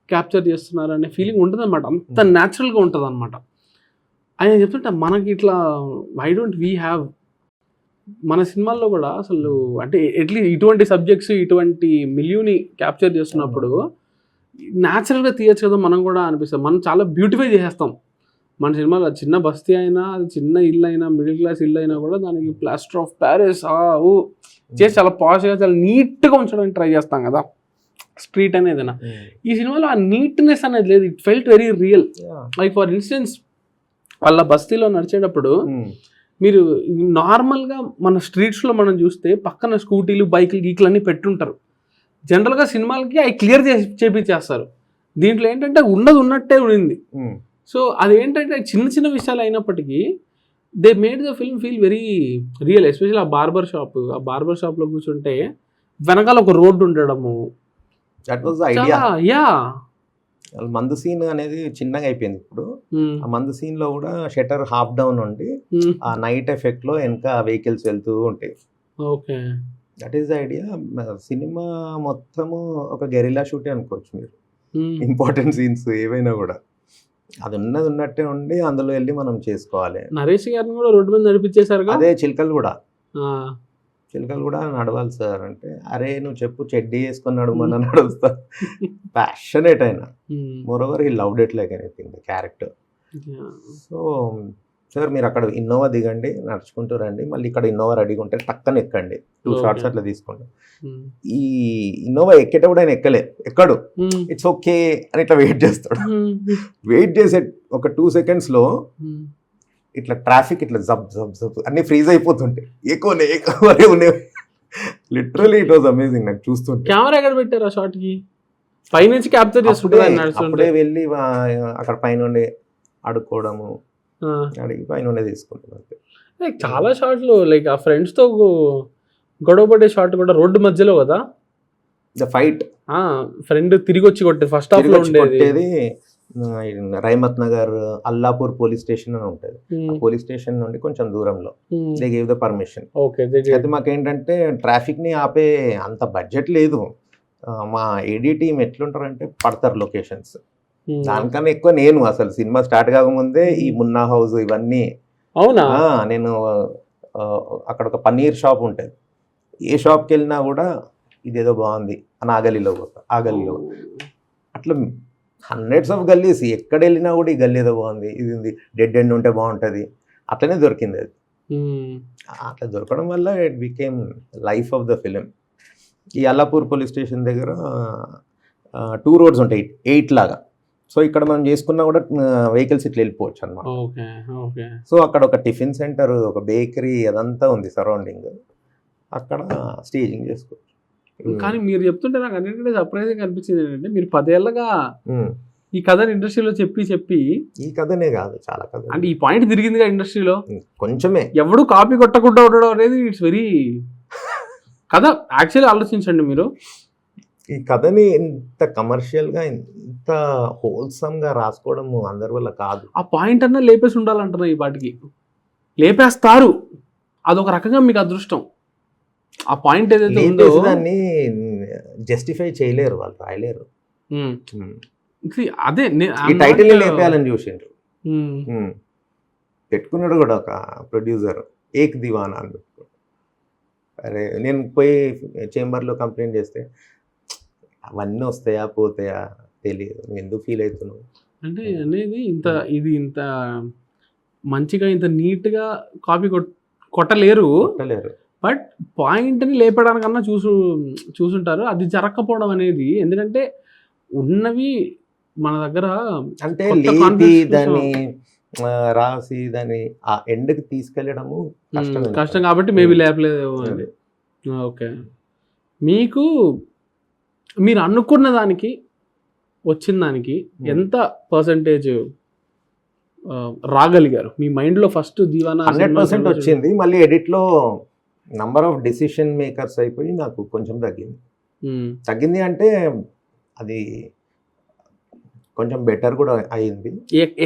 క్యాప్చర్ చేస్తున్నారు అనే ఫీలింగ్ ఉంటుంది అనమాట. అంత న్యాచురల్గా ఉంటుంది అనమాట. ఆయన చెప్తుంటే మనకి ఇట్లా వై డోంట్ వీ హ్యావ్ మన సినిమాల్లో కూడా అసలు, అంటే ఎట్లీస్ట్ ఇటువంటి సబ్జెక్ట్స్ ఇటువంటి మిలియన్ని క్యాప్చర్ చేస్తున్నప్పుడు న్యాచురల్గా తీయచ్చు కదా మనం కూడా అనిపిస్తుంది. మనం చాలా బ్యూటిఫై చేసేస్తాం మన సినిమాలో. చిన్న బస్తీ అయినా, అది చిన్న ఇల్లు అయినా, మిడిల్ క్లాస్ ఇల్లు అయినా కూడా దానికి ప్లాస్టర్ ఆఫ్ ప్యారిస్ చేసి చాలా పాష్గా, చాలా నీట్గా ఉంచడానికి ట్రై చేస్తాం కదా స్ట్రీట్ అనేదైనా. ఈ సినిమాలో ఆ నీట్నెస్ అనేది లేదు. It felt very real. Like for instance వాళ్ళ బస్తీలో నడిచేటప్పుడు మీరు నార్మల్గా మన స్ట్రీట్స్లో మనం చూస్తే పక్కన స్కూటీలు, బైకులు, గీకులు అన్నీ పెట్టుంటారు. జనరల్గా సినిమాలకి అవి క్లియర్ చేపించేస్తారు. దీంట్లో ఏంటంటే ఉన్నట్టే ఉండింది. సో అదేంటంటే చిన్న చిన్న విషయాలు అయినప్పటికీ they made the film feel very real. Especially ఆ బార్బర్ షాప్లో కూర్చుంటే వెనకాల ఒక రోడ్డు ఉండడము, దట్ వాజ్ ద ఐడియా. మందు సీన్ అనేది చిన్నగా అయిపోయింది ఇప్పుడు. ఉమ్, ఆ మందు సీన్లో కూడా షటర్ హాఫ్ డౌన్ ఉండి ఉమ్, ఆ నైట్ ఎఫెక్ట్లో వెనక వెహికల్స్ వెళ్తూ ఉంటాయి. Okay. That is the idea. Cinema మొత్తము ఒక గెరిలా షూటే అనుకోవచ్చు మీరు. ఉమ్, ఇంపార్టెంట్ సీన్స్ ఏవైనా కూడా అది ఉన్నది ఉన్నట్టే ఉండి అందులో వెళ్ళి మనం చేసుకోవాలి. నరేష్ గారిని కూడా రోడ్డు మీద నడిపించేశారుగా. అదే చిలకలు కూడా ఆ, నడవాలి సార్ అంటే, అరే నువ్వు చెప్పు చెడ్డీ వేసుకొని నడుమని నడుస్తా. ప్యాషనేట్ అయినా. Um, moreover he loved it like anything the character. yeah. So sir మీరు అక్కడ ఇన్నోవా దిగండి, నడుచుకుంటూ రండి, మళ్ళీ ఇక్కడ ఇన్నోవా రెడీగా ఉంటే టక్కన ఎక్కండి, 2 Okay. షార్ట్స్ అట్లా తీసుకోండి. ఉమ్, ఈ ఇన్నోవా ఎక్కేటప్పుడు ఆయన ఎక్కడు, ఉమ్, ఇట్స్ ఓకే అని ఇట్లా వెయిట్ చేస్తాడు. ఉమ్, వెయిట్ చేసే ఒక 2 సెకండ్స్లో ఉమ్. ఇట్లా ట్రాఫిక్ ఇట్లా జబ్ జబ్ జబ్ అన్ని ఫ్రీజ్ అయిపోతుంటాయి. ఎక్కువనే ఉన్నాయి. లిటరలీ ఇట్ వాజ్ అమేజింగ్ నాకు చూస్తుంటే. కెమెరా ఎక్కడ పెట్టారు ఆ షాట్ కి? పైనుంచి క్యాప్చర్ చేసుకుంటారు ఆయన నడుస్తుంటే. అప్పుడే వెళ్ళి అక్కడ పైన ఆడుకోవడము, ఆ. అడిగి పైన తీసుకుంటున్నాను. Like చాలా షాట్లు లైక్ ఆ ఫ్రెండ్స్ తో గొడవ పడే షాట్ కూడా రోడ్డు మధ్యలో కదా. ద ఫైట్ ఫ్రెండ్ తిరిగి వచ్చి కొట్టేది ఫస్ట్ హాఫ్ లో ఉండేది. కొట్టేది రైమత్ నగర్ అల్లాపూర్ పోలీస్ స్టేషన్ అని ఉంటుంది. పోలీస్ స్టేషన్ నుండి కొంచెం దూరంలో they gave the permission. Okay. అయితే మాకేంటంటే ట్రాఫిక్ ని ఆపే అంత బడ్జెట్ లేదు. మా ఏడీ టీం ఎట్లుంటారంటే పడతారు లొకేషన్స్. దానికన్నా ఎక్కువ నేను అసలు సినిమా స్టార్ట్ కాకముందే ఈ మున్నా హౌస్ ఇవన్నీ. అవునా? నేను అక్కడ ఒక పన్నీర్ షాప్ ఉంటుంది, ఏ షాప్కి వెళ్ళినా కూడా ఇదేదో బాగుంది అని ఆ గల్లీలో పోతా, ఆ గల్లీలో అట్లా హండ్రెడ్స్ ఆఫ్ గల్లీస్ ఎక్కడ వెళ్ళినా కూడా ఈ గల్లీ ఏదో బాగుంది, ఇది డెడ్ ఎండ్ ఉంటే బాగుంటుంది, అట్లనే దొరికింది అది. అట్లా దొరకడం వల్ల it became life of the film. ఈ అల్లాపూర్ పోలీస్ స్టేషన్ దగ్గర 2 రోడ్స్ ఉంటాయి 8 లాగా. సో ఇక్కడ మనం చేసుకున్నా కూడా వెహికల్స్ ఇట్లా వెళ్ళిపోవచ్చు అన్నమాట. ఓకే. ఓకే. సో అక్కడ ఒక టిఫిన్ సెంటర్, ఒక బేకరీ అదంతా ఉంది సరౌండింగ్. అక్కడ స్టేజింగ్ చేసుకోవచ్చు. కానీ మీరు చెప్తుంటే నాకు అన్నింటినీ సర్ప్రైజింగ్ అనిపించింది ఏంటంటే, మీరు 10 ఏళ్ళగా ఈ కథని ఇండస్ట్రీలో చెప్పి ఈ కథనే కాదు చాలా కథ అంటే ఈ పాయింట్ తిరిగిందిగా ఇండస్ట్రీలో. కొంచెమే ఎవడు కాపీ కొట్టకుండా ఉండడం అనేది ఇట్స్ వెరీ కథ. యాక్చువల్లీ ఆలోచించండి మీరు, ఈ కథని ఇంత కమర్షియల్గా ఇంత హోల్సమ్గా రాసుకోవడం అందరి వల్ల కాదు. ఆ పాయింట్ అన్నా లేపేసి ఉండాలంటున్నా. ఈ పాటికి లేపేస్తారు, అదొక రకంగా మీకు అదృష్టం. ఆ పాయింట్ ఏదైతే ఉందో దాన్ని జస్టిఫై చేయలేరు, వాళ్ళు రాయలేరు. అదే ఈ టైటిల్ లేపేయాలని చూసిండ్రు. పెట్టుకున్నాడు కూడా ఒక ప్రొడ్యూసర్, ఏక్ దివానా అని పెట్టుకున్నాడు. అరే నేను పోయి చేంబర్లో కంప్లైంట్ చేస్తే అవన్నీ వస్తాయా పోతాయా తెలియదు, నువ్వు ఎందుకు ఫీల్ అవుతున్నావు అంటే అనేది ఇంత మంచిగా ఇంత నీట్గా కాపీ కొట్టలేరు. బట్ పాయింట్ని లేపడానికన్నా చూసుంటారు. అది జరగకపోవడం అనేది, ఎందుకంటే ఉన్నవి మన దగ్గర అంటే లేపి దాన్ని రాసి దాన్ని ఆ ఎండ్కి తీసుకెళ్ళడము కష్టం కాబట్టి మేబీ లేపలేదేమో అని. ఓకే. మీకు మీరు అనుకున్న దానికి వచ్చిన దానికి ఎంత పర్సంటేజ్ రాగలిగారు మీ మైండ్లో? ఫస్ట్ దివానా 100% వచ్చింది. మళ్ళీ ఎడిట్లో నంబర్ ఆఫ్ డెసిషన్ మేకర్స్ అయిపోయి నాకు కొంచెం తగ్గింది అంటే అది కొంచెం బెటర్ కూడా అయింది.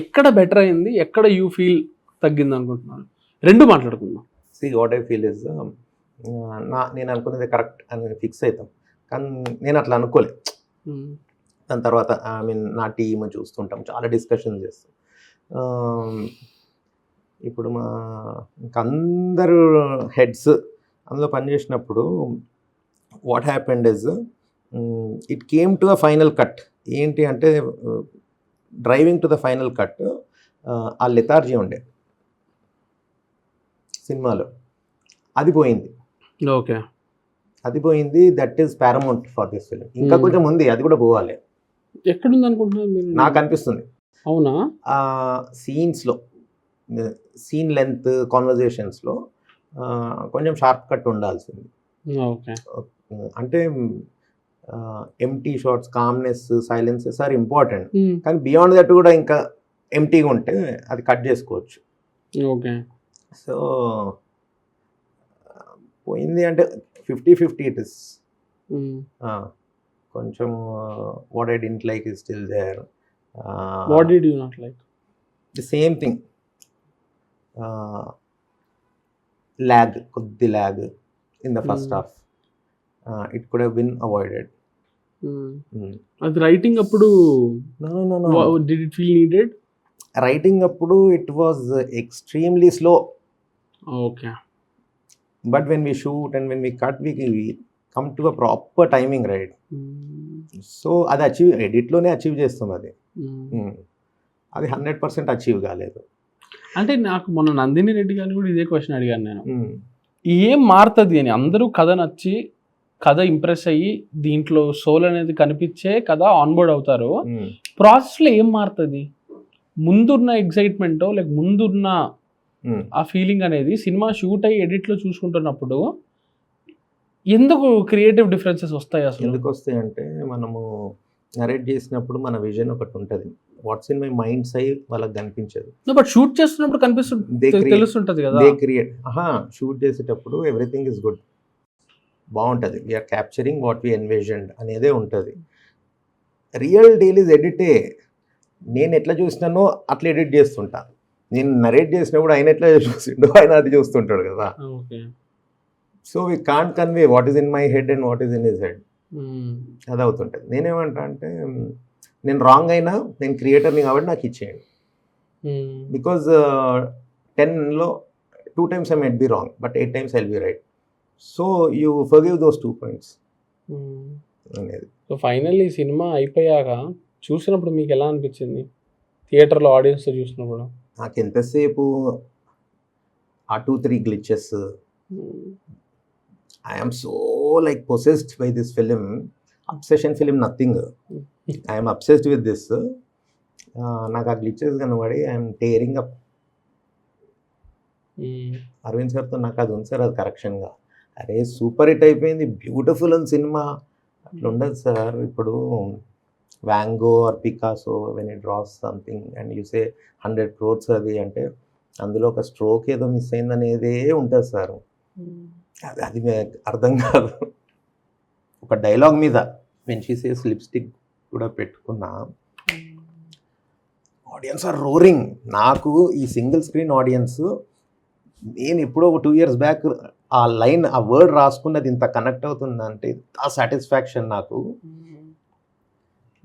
ఎక్కడ బెటర్ అయింది, ఎక్కడ యూ ఫీల్ తగ్గింది అనుకుంటున్నాను? రెండు మాట్లాడుకుందాం. వాట్ ఐ ఫీల్ ఇస్ నేను అనుకున్నది కరెక్ట్ అని ఫిక్స్ అవుతాం, కానీ నేను అట్లా అనుకోలేదు. దాని తర్వాత ఐ మీన్ నా టీమ్ చూస్తుంటాం, చాలా డిస్కషన్ చేస్తాం. ఇప్పుడు అందరు హెడ్స్ అందులో పనిచేసినప్పుడు what happened is it came to a final cut. ఏంటి అంటే driving to the final cut ఆ లెథార్జీ ఉండే సినిమాలో, అది పోయింది. ఓకే, అది పోయింది. That is paramount for this film. ఇంకా కొంచెం ఉంది, అది కూడా పోవాలి. ఎక్కడుంది అనుకుంటున్నారు మీరు? నాకు అనిపిస్తుంది అవునా, సీన్స్లో సీన్ లెంత్ కాన్వర్జేషన్స్లో కొంచెం షార్ప్ కట్ ఉండాల్సింది. ఓకే, అంటే empty shots, calmness, silences are important, కానీ బియాండ్ దట్ కూడా ఇంకా ఎంటీగా ఉంటే అది కట్ చేసుకోవచ్చు. ఓకే, సో పోయింది అంటే 50-50 ఇట్ ఇస్. కొంచెం what I didn't like is still there. What did you not like? The same thing, కొద్ది lag in the first half. It could have been avoided. అది రైటింగ్ అప్పుడు did it feel needed? Writing అప్పుడు it was extremely slow. Okay. But when we shoot and when we cut we come to a proper timing, right? So అది ఎడిట్లోనే achieve చేస్తాం అది. అది 100% achieve కాలేదు. అంటే నాకు మొన్న నందిని రెడ్డి గారిని కూడా ఇదే క్వశ్చన్ అడిగాను నేను, ఏం మారుతుంది అని. అందరూ కథ నచ్చి, కథ ఇంప్రెస్ అయ్యి, దీంట్లో సోల్ అనేది కనిపించే కథ ఆన్బోర్డ్ అవుతారు. ప్రాసెస్లో ఏం మారుతుంది? ముందున్న ఎగ్జైట్మెంటో లేక ముందున్న ఆ ఫీలింగ్ అనేది సినిమా షూట్ అయ్యి ఎడిట్లో చూసుకుంటున్నప్పుడు ఎందుకు క్రియేటివ్ డిఫరెన్సెస్ వస్తాయి అసలు? ఎందుకు వస్తాయి అంటే, మనము నరేట్ చేసినప్పుడు మన విజన్ ఒకటి ఉంటుంది, వాట్స్ ఇన్ మై మైండ్స్ అయ్యి వాళ్ళకి కనిపించదు. బట్ షూట్ చేస్తున్నప్పుడు తెలుస్తుంటది కదా. They create. షూట్ చేసేటప్పుడు ఎవ్రీథింగ్ ఇస్ గుడ్, బాగుంటుంది. We're capturing what we envisioned అనేదే ఉంటుంది. రియల్ డీల్ ఇస్ ఎడిటే. నేను ఎట్లా చూసినానో అట్లా ఎడిట్ చేస్తుంటా. నేను నరేట్ చేసినప్పుడు ఆయన ఎట్లా చూసిండో ఆయన అది చూస్తుంటాడు కదా. So we can't convey what is in my head and what is in his head. అది అవుతుంటుంది. నేనేమంటా అంటే, నేను రాంగ్ అయినా నేను క్రియేటర్ని కాబట్టి నాకు ఇచ్చేయండి. బికాజ్ 10లో 2 times I might be wrong, but 8 times I'll be right. So you forgive those 2 points అనేది. సో ఫైనల్లీ సినిమా అయిపోయాక చూసినప్పుడు మీకు ఎలా అనిపించింది? థియేటర్లో ఆడియన్స్తో చూసినప్పుడు నాకు ఎంతసేపు ఆ 2-3 glitches, I am so like possessed by this film. Obsession film nothing. I am obsessed with this. నాకు ఆ గ్లిచెస్ కనబడి ఐఎమ్ టేరింగ్ అప్. అరవింద్ సార్తో నాకు అది ఉంది సార్, అది కరెక్షన్గా, అరే సూపర్ హిట్ అయిపోయింది, బ్యూటిఫుల్ అని సినిమా. అట్లా ఉండదు సార్. ఇప్పుడు Van Gogh or Picasso when it draws something and you say 100 crores అది అంటే, అందులో ఒక స్ట్రోక్ ఏదో మిస్ అయింది అనేదే ఉంటుంది సార్. అది అర్థం కాదు. ఒక డైలాగ్ మీద వెన్ షీ సేస్ లిప్స్టిక్ కూడా పెట్టుకున్నా, ఆడియన్స్ ఆర్ రోరింగ్. నాకు ఈ సింగిల్ స్క్రీన్ ఆడియన్స్, నేను ఎప్పుడో ఒక 2 years బ్యాక్ ఆ లైన్, ఆ వర్డ్ రాసుకున్నది ఇంత కనెక్ట్ అవుతుందంటే ఆ సాటిస్ఫాక్షన్ నాకు.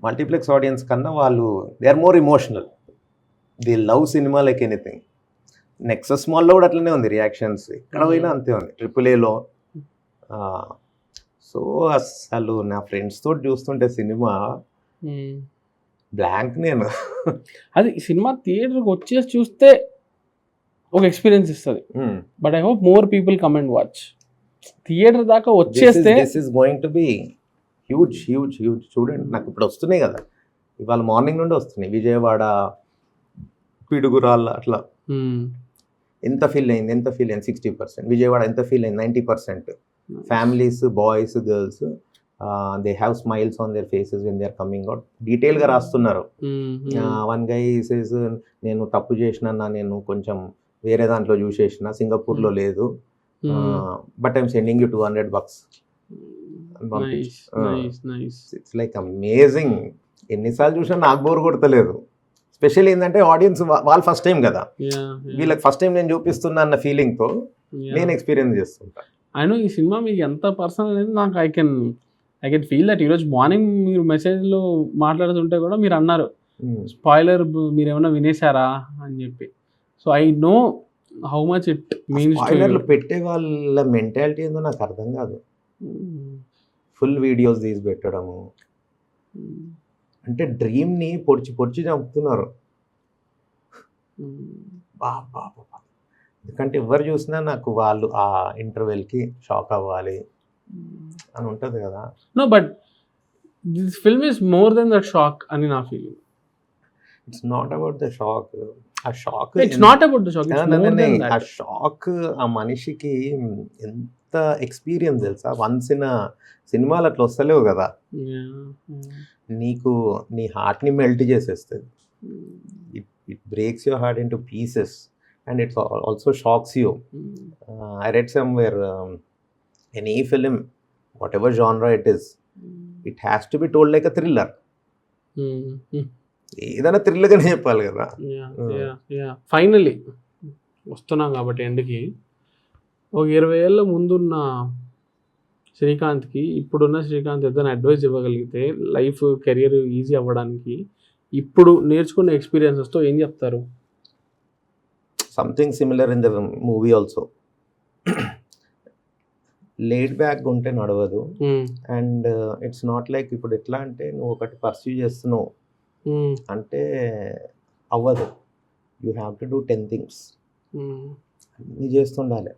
మల్టీప్లెక్స్ ఆడియన్స్ కన్నా వాళ్ళు they are more emotional, they love cinema like anything. Nexus మాల్లో కూడా అట్లనే ఉంది రియాక్షన్స్, ఎక్కడ పోయినా అంతే ఉంది, AAAలో. సో అసలు నా ఫ్రెండ్స్ తోటి చూస్తుంటే సినిమా బ్లాంక్. నేను అది సినిమా థియేటర్కి వచ్చేసి చూస్తే ఒక ఎక్స్పీరియన్స్ ఇస్తుంది. But I hope more people come and watch. Theatre దాకా వచ్చేస్తే this is going to be huge huge huge. చూడండి, నాకు ఇప్పుడు వస్తున్నాయి కదా, ఇవాళ మార్నింగ్ నుండి వస్తున్నాయి. విజయవాడ, పిడుగురాళ్ళ, అట్లా ఎంత ఫీల్ అయింది 60%. విజయవాడ ఎంత ఫీల్ అయింది 90%. Families, boys, girls, they have smiles on their faces when they are coming out. డీటెయిల్గా రాస్తున్నారు. వన్ గై సేస్, నేను తప్పు చేసినా, నేను కొంచెం వేరే దాంట్లో చూసేసిన, సింగపూర్లో లేదు, but I'm sending you $200. It's like amazing. ఎన్నిసార్లు చూసినా నాకు బోర్ కొడతలేదు. స్పెషల్ ఏంటంటే ఆడియన్స్ వాళ్ళు ఫస్ట్ టైం కదా, వీళ్ళకి ఫస్ట్ టైం నేను చూపిస్తున్నా అన్న ఫీలింగ్తో నేను ఎక్స్పీరియన్స్ చేస్తుంటా. అయినా ఈ సినిమా మీకు ఎంత పర్సనల్ అనేది నాకు ఐ కెన్ ఫీల్ దట్. ఈరోజు మార్నింగ్ మీరు మెసేజ్లో మాట్లాడుతుంటే కూడా మీరు అన్నారు స్పాయిలర్ మీరు ఏమైనా వినేశారా అని చెప్పి. So I know how much it means. స్పాయిలర్లు పెట్టే వాళ్ళ మెంటాలిటీ ఏందో నాకు అర్థం కాదు. ఫుల్ వీడియోస్ తీసి పెట్టడము అంటే డ్రీమ్ని పొడిచి చంపుతున్నారు. బాబా, ఎందుకంటే ఎవరు చూసినా నాకు వాళ్ళు ఆ ఇంటర్వెల్కి షాక్ అవ్వాలి అని ఉంటుంది కదా. No, but this film is more than that shock అని నా feeling. It's not about the shock. ఆ shock it's not about the shock. ఆ షాక్ ఆ మనిషికి ఎంత ఎక్స్పీరియన్స్ తెలుసా. వన్స్ ఇన్ సినిమాలు అట్లా వస్తలేవు కదా, నీకు నీ హార్ట్ని మెల్ట్ చేసేస్తుంది. It breaks your heart into pieces and it also shocks you. I read somewhere, any film, whatever genre it is, it has to be told like a thriller. ఏదైనా థ్రిల్గానే చెప్పాలి కదా. ఫైనలీ వస్తున్నాం కాబట్టి ఎండ్కి ఒక 20 ఏళ్ళ ముందున్న శ్రీకాంత్కి ఇప్పుడున్న శ్రీకాంత్ ఏదైనా అడ్వైస్ ఇవ్వగలిగితే లైఫ్ కెరియర్ ఈజీ అవ్వడానికి ఇప్పుడు నేర్చుకున్న ఎక్స్పీరియన్సెస్తో ఏం చెప్తారు? Something similar in the movie also. Laid back ఉంటే నడవదు. అండ్ ఇట్స్ నాట్ లైక్ ఇప్పుడు ఎట్లా అంటే నువ్వు ఒకటి పర్సీవ్ చేస్తున్నావు అంటే అవ్వదు. You have to do 10 things. అన్నీ చేస్తుండాలి.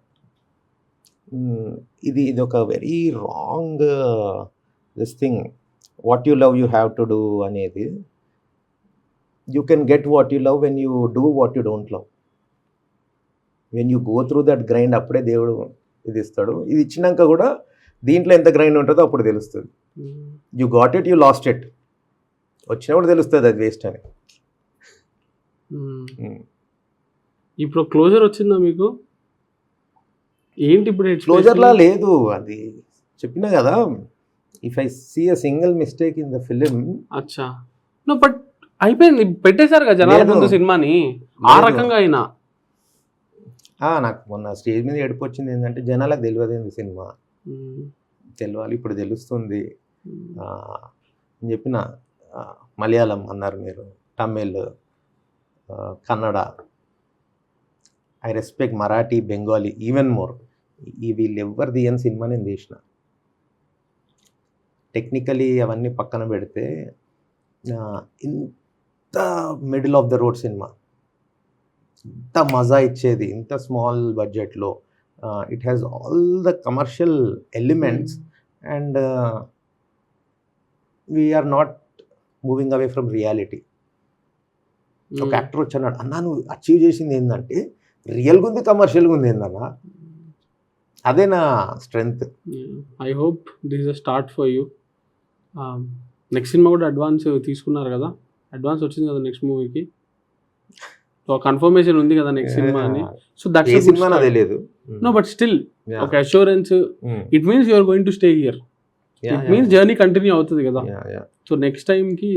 ఇది ఒక very wrong this thing. What you love you have to do అనేది. You can get what you love when you do what you don't love. When you go through that grind అప్పుడే దేవుడు ఇది ఇస్తాడు. ఇది ఇచ్చినాక కూడా దీంట్లో ఎంత గ్రైండ్ ఉంటుందో అప్పుడు తెలుస్తుంది. You got it, you lost it. వచ్చినప్పుడు తెలుస్తుంది అది వేస్ట్ అని. ఇప్పుడు క్లోజర్ వచ్చిందా మీకు? ఏంటి ఇప్పుడు క్లోజర్లా లేదు. అది చెప్పినా కదా, if I see a single mistake in the film. అచ్చా, నో బట్ అయిపోయింది, పెట్టేశారు కదా జనాల ముందు సినిమాని ఆ రకంగా అయినా. నాకు మొన్న స్టేజ్ మీద ఏడుపు వచ్చింది ఏంటంటే జనాలకు తెలియదు సినిమా. తెలియాలి, ఇప్పుడు తెలుస్తుంది అని చెప్పిన. మలయాళం అన్నారు మీరు, Tamil, Kannada. I respect Marathi, Bengali even more. ఈ వీళ్ళు ఎవరు తీయని సినిమా నేను తీసిన. టెక్నికలీ అవన్నీ పక్కన పెడితే ఇంత middle of the road cinema, ఇంత మజా ఇచ్చేది, ఇంత స్మాల్ బడ్జెట్లో. It has all the commercial elements and we are not moving away from reality. ఒక యాక్టర్ వచ్చాడు, అన్నా నువ్వు అచీవ్ చేసింది ఏంటంటే రియల్గా ఉంది, కమర్షియల్గా ఉంది ఏందన్నా. అదే నా strength. I hope this is a start for you. Next cinema కూడా అడ్వాన్స్ తీసుకున్నారు కదా, అడ్వాన్స్ వచ్చింది కదా నెక్స్ట్ మూవీకి. సో కన్ఫర్మేషన్ ఉంది కదా నెక్స్ట్ సినిమా అని. సో దట్స్ సినిమా నాకు తెలియదు. నో బట్ స్టిల్ ఒక assurance. It means you are going to stay here. It means journey continue అవుతుంది కదా. సో నెక్స్ట్ టైంకి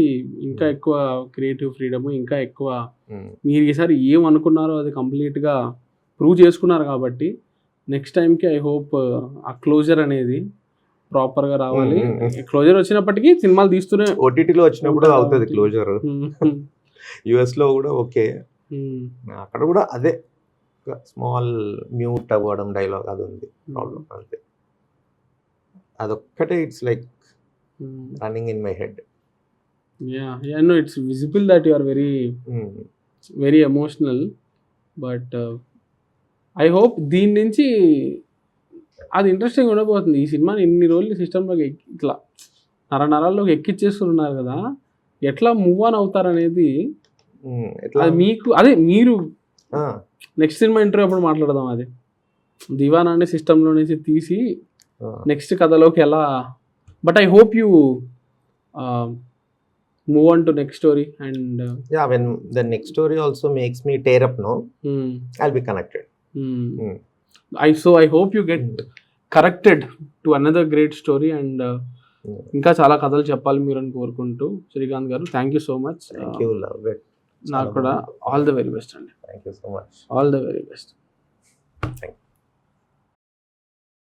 ఇంకా ఎక్కువ క్రియేటివ్ ఫ్రీడమ్, ఇంకా ఎక్కువ మీరు ఈసారి ఏం అనుకున్నారో అది కంప్లీట్గా ప్రూవ్ చేసుకున్నారు కాబట్టి నెక్స్ట్ టైంకి ఐ హోప్ ఆ క్లోజర్ అనేది ప్రాపర్గా రావాలి. క్లోజర్ వచ్చినప్పటికీ సినిమాలు తీస్తూనే, ఓటీటీలో వచ్చినప్పుడు అవుతుంది క్లోజర్. యుఎస్లో కూడా ఓకే, అక్కడ కూడా అదే స్మాల్ మ్యూట్ అవ్వడం డైలాగ్ అది ఉంది ప్రాబ్లం అంతే. అదొక్కటే it's like running in my head. No it's visible that you are very emotional. But I hope దీని నుంచి అది ఇంట్రెస్టింగ్ ఉండబోతుంది. ఈ సినిమాని ఇన్ని రోజులు సిస్టంలోకి ఇట్లా నరాల్లోకి ఎక్కిచ్చేస్తున్నారు కదా, ఎట్లా మూవ్ ఆన్ అవుతారనేది అది మీకు, అదే మీరు నెక్స్ట్ సినిమా ఇంటర్వ్యూ అప్పుడు మాట్లాడదాం. అది దివానా అనే సిస్టంలో నుంచి తీసి నెక్స్ట్ కథలోకి ఎలా. But I hope you move on to next story. And when the next story also makes me tear up, no, I'll be connected. I hope you get corrected to another great story. And ఇంకా చాలా కథలు చెప్పాలి మీరు అని కోరుకుంటూ శ్రీకాంత్ గారు, thank you so much. Thank you, love it. నాకు కూడా ఆల్ ద వెరీ బెస్ట్ అండి. Thank you so much. All the very best. Thank you.